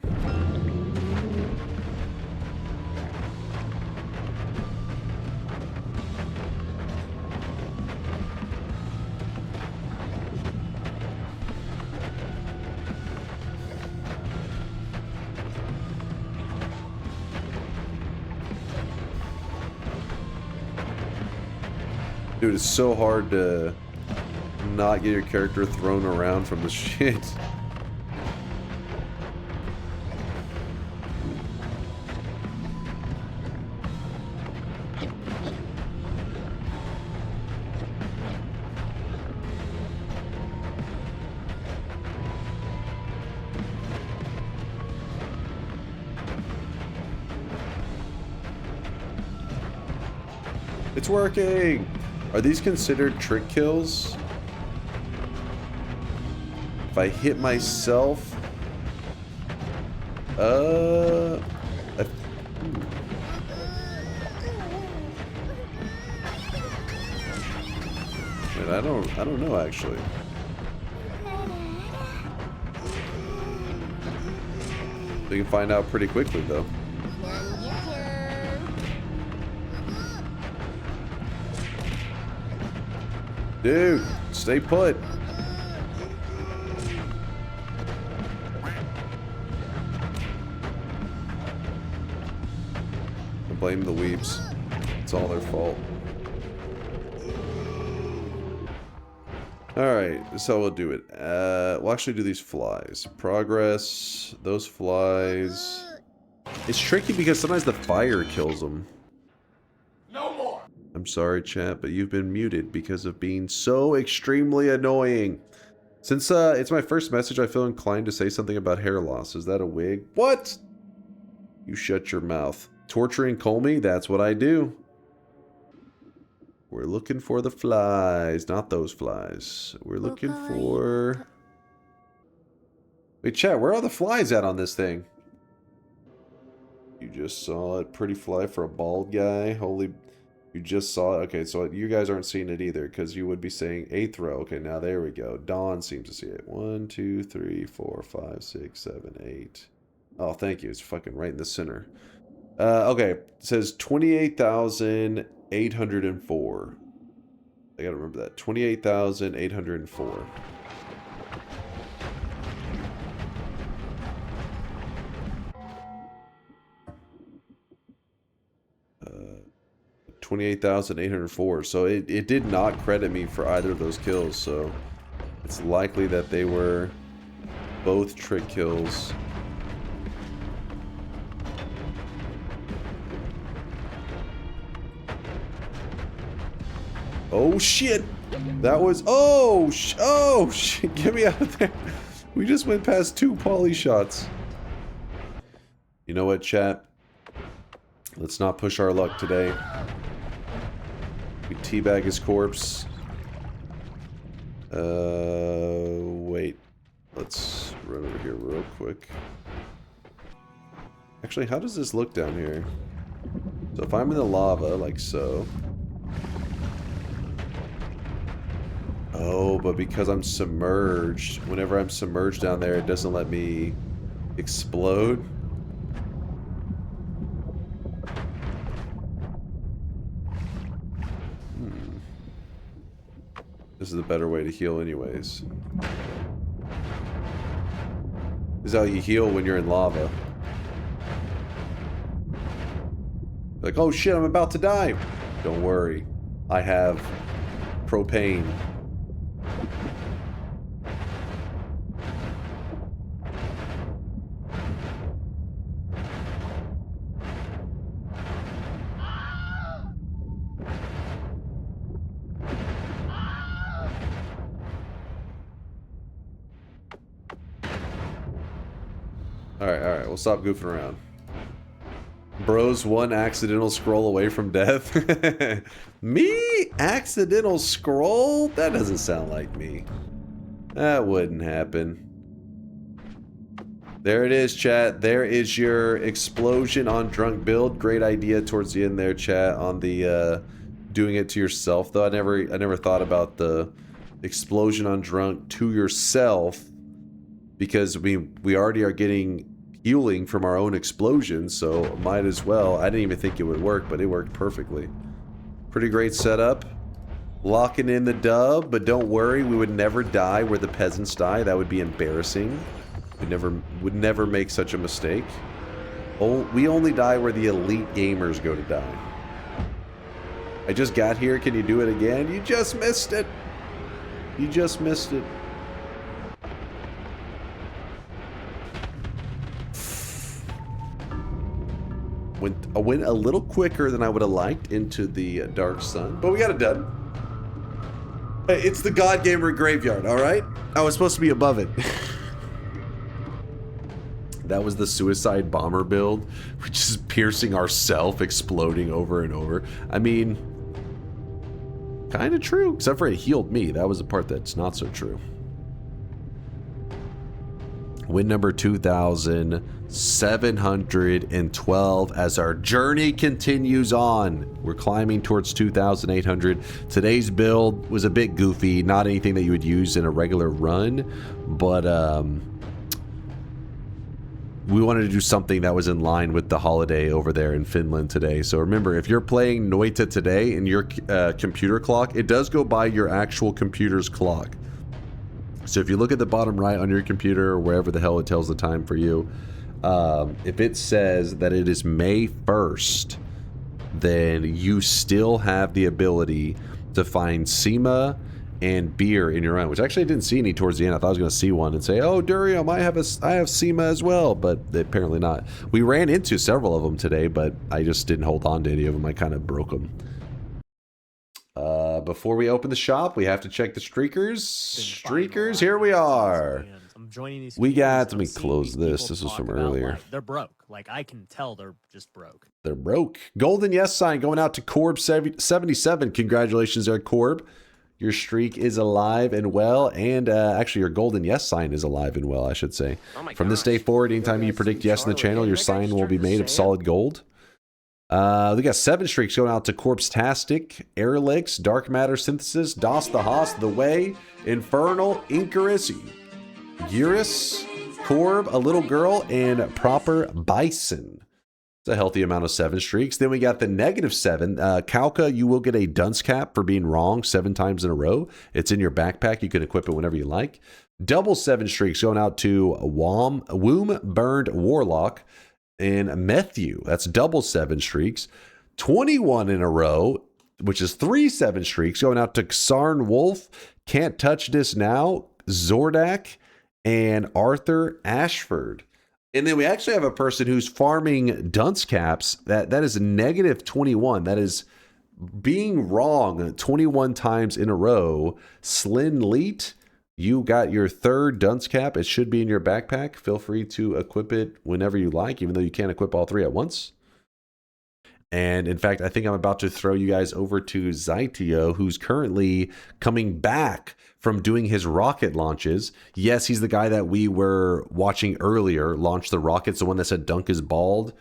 Dude, it's so hard to not get your character thrown around from the shit. It's working! Are these considered trick kills? If I hit myself... Wait, I don't know actually. We can find out pretty quickly though. Dude, stay put. I blame the weeps. It's all their fault. Alright, this is how we'll do it. We'll actually do these flies. Progress, those flies. It's tricky because sometimes the fire kills them. No more. I'm sorry, chat, but you've been muted because of being so extremely annoying. Since it's my first message, I feel inclined to say something about hair loss. Is that a wig? What? You shut your mouth. Torturing Kolmi? That's what I do. We're looking for the flies, not those flies. We're looking for... Wait, chat, where are the flies at on this thing? You just saw it. Pretty fly for a bald guy. Holy... You just saw it. Okay, so you guys aren't seeing it either, because you would be saying 8th row. Okay, now there we go. Dawn seems to see it. 1, 2, 3, 4, 5, 6, 7, 8. Oh, thank you. It's fucking right in the center. Okay, it says 28,804. I gotta remember that. 28,804. 28,804. So it did not credit me for either of those kills, so it's likely that they were both trick kills. Oh shit! That was... Oh shit! Get me out of there! We just went past 2 poly shots. You know what, chat? Let's not push our luck today. We teabag his corpse. Wait. Let's run over here real quick. Actually, how does this look down here? So if I'm in the lava, like so... Oh, but because I'm submerged, whenever I'm submerged down there, it doesn't let me explode. This is a better way to heal anyways. This is how you heal when you're in lava. Like, oh shit, I'm about to die. Don't worry. I have propane. Alright, we'll stop goofing around. Bro's one accidental scroll away from death. Me? Accidental scroll? That doesn't sound like me. That wouldn't happen. There it is, chat. There is your explosion on drunk build. Great idea towards the end there, chat, on the doing it to yourself, though. I never thought about the explosion on drunk to yourself, because we already are getting healing from our own explosions, so might as well. I didn't even think it would work, but it worked perfectly. Pretty great setup. Locking in the dub, but don't worry, we would never die where the peasants die. That would be embarrassing. We would never make such a mistake. We only die where the elite gamers go to die. I just got here. Can you do it again? You just missed it. You just missed it. I went a little quicker than I would have liked into the Dark Sun, but we got it done. Hey, it's the God Gamer Graveyard, all right? I was supposed to be above it. That was the suicide bomber build, which is piercing ourself, exploding over and over. I mean, kind of true, except for it healed me. That was the part that's not so true. Win number 2,712 as our journey continues on. We're climbing towards 2,800. Today's build was a bit goofy, not anything that you would use in a regular run, but we wanted to do something that was in line with the holiday over there in Finland today. So remember, if you're playing Noita today in your computer clock, it does go by your actual computer's clock. So if you look at the bottom right on your computer or wherever the hell it tells the time for you, if it says that it is May 1st, then you still have the ability to find SEMA and beer in your own, which actually I didn't see any towards the end. I thought I was going to see one and say, oh, Durium, I have SEMA as well, but apparently not. We ran into several of them today, but I just didn't hold on to any of them. I kind of broke them. Before we open the shop, we have to check the streakers. Streakers, here we are. We got, let me close this. This was from earlier. They're broke. Like, I can tell they're just broke. They're broke. Golden yes sign going out to Corb77. Congratulations there, Corb. Your streak is alive and well, and actually your golden yes sign is alive and well, I should say. From this day forward, anytime you predict yes in the channel, your sign will be made of solid gold. We got 7 streaks going out to Corpse-tastic, Airlix, Dark Matter Synthesis, Dos the Hoss, The Way, Infernal, Incarus, Eurus, Corb, A Little Girl, and Proper Bison. It's a healthy amount of 7 streaks. Then we got the -7. Kalka, you will get a dunce cap for being wrong 7 times in a row. It's in your backpack. You can equip it whenever you like. Double 7 streaks going out to Womb Burned Warlock and Matthew. That's double 7 streaks. 21 in a row, which is 3 7 streaks going out to Xarn Wolf, Can't Touch This Now, Zordak, and Arthur Ashford. And then we actually have a person who's farming dunce caps. That is -21. That is being wrong 21 times in a row. Slin Leet, you got your 3rd dunce cap. It should be in your backpack. Feel free to equip it whenever you like, even though you can't equip all 3 at once. And in fact, I think I'm about to throw you guys over to Zytio, who's currently coming back from doing his rocket launches. Yes, he's the guy that we were watching earlier launch the rockets, the one that said Dunk is bald.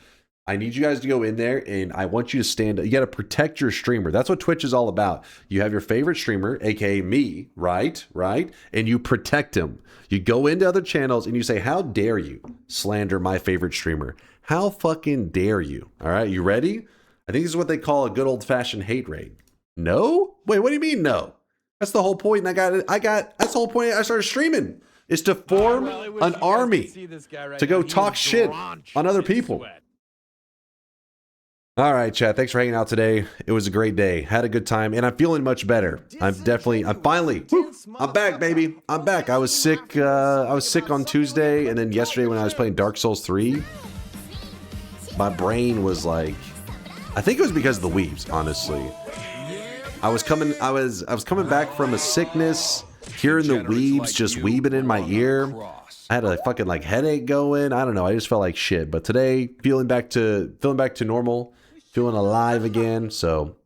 I need you guys to go in there, and I want you to stand. You got to protect your streamer. That's what Twitch is all about. You have your favorite streamer, aka me, right? And you protect him. You go into other channels and you say, how dare you slander my favorite streamer? How fucking dare you? All right, you ready? I think this is what they call a good old-fashioned hate raid. No? Wait, what do you mean no? That's the whole point. And that's the whole point I started streaming, is to form an army to go talk shit on other people. All right, chat. Thanks for hanging out today. It was a great day. Had a good time, and I'm feeling much better. I'm finally, I'm back, baby. I'm back. I was sick. I was sick on Tuesday, and then yesterday when I was playing Dark Souls 3, my brain was like, I think it was because of the weebs, honestly. I was coming back from a sickness, hearing the weebs just weebing in my ear. I had a fucking like headache going. I don't know. I just felt like shit. But today, feeling back to normal, feeling alive again. So,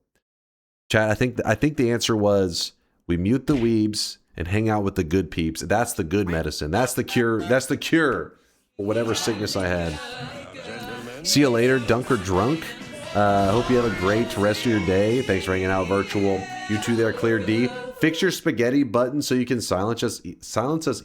chat, I think the answer was we mute the weebs and hang out with the good peeps. That's the good medicine. That's the cure. That's the cure for whatever sickness I had. See you later, Dunk or Drunk. Hope you have a great rest of your day. Thanks for hanging out virtual. You two there, Clear D. Fix your spaghetti button so you can silence us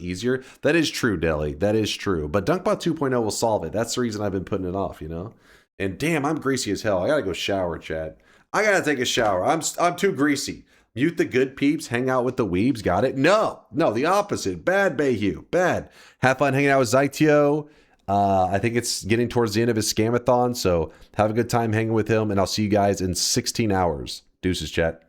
easier. That is true, Deli. That is true. But DunkBot 2.0 will solve it. That's the reason I've been putting it off, you know? And damn, I'm greasy as hell. I gotta go shower, chat. I gotta take a shower. I'm too greasy. Mute the good peeps. Hang out with the weebs. Got it? No, the opposite. Bad, Bayhue. Bad. Have fun hanging out with Zytio. I think it's getting towards the end of his scamathon, so have a good time hanging with him, and I'll see you guys in 16 hours. Deuces, chat.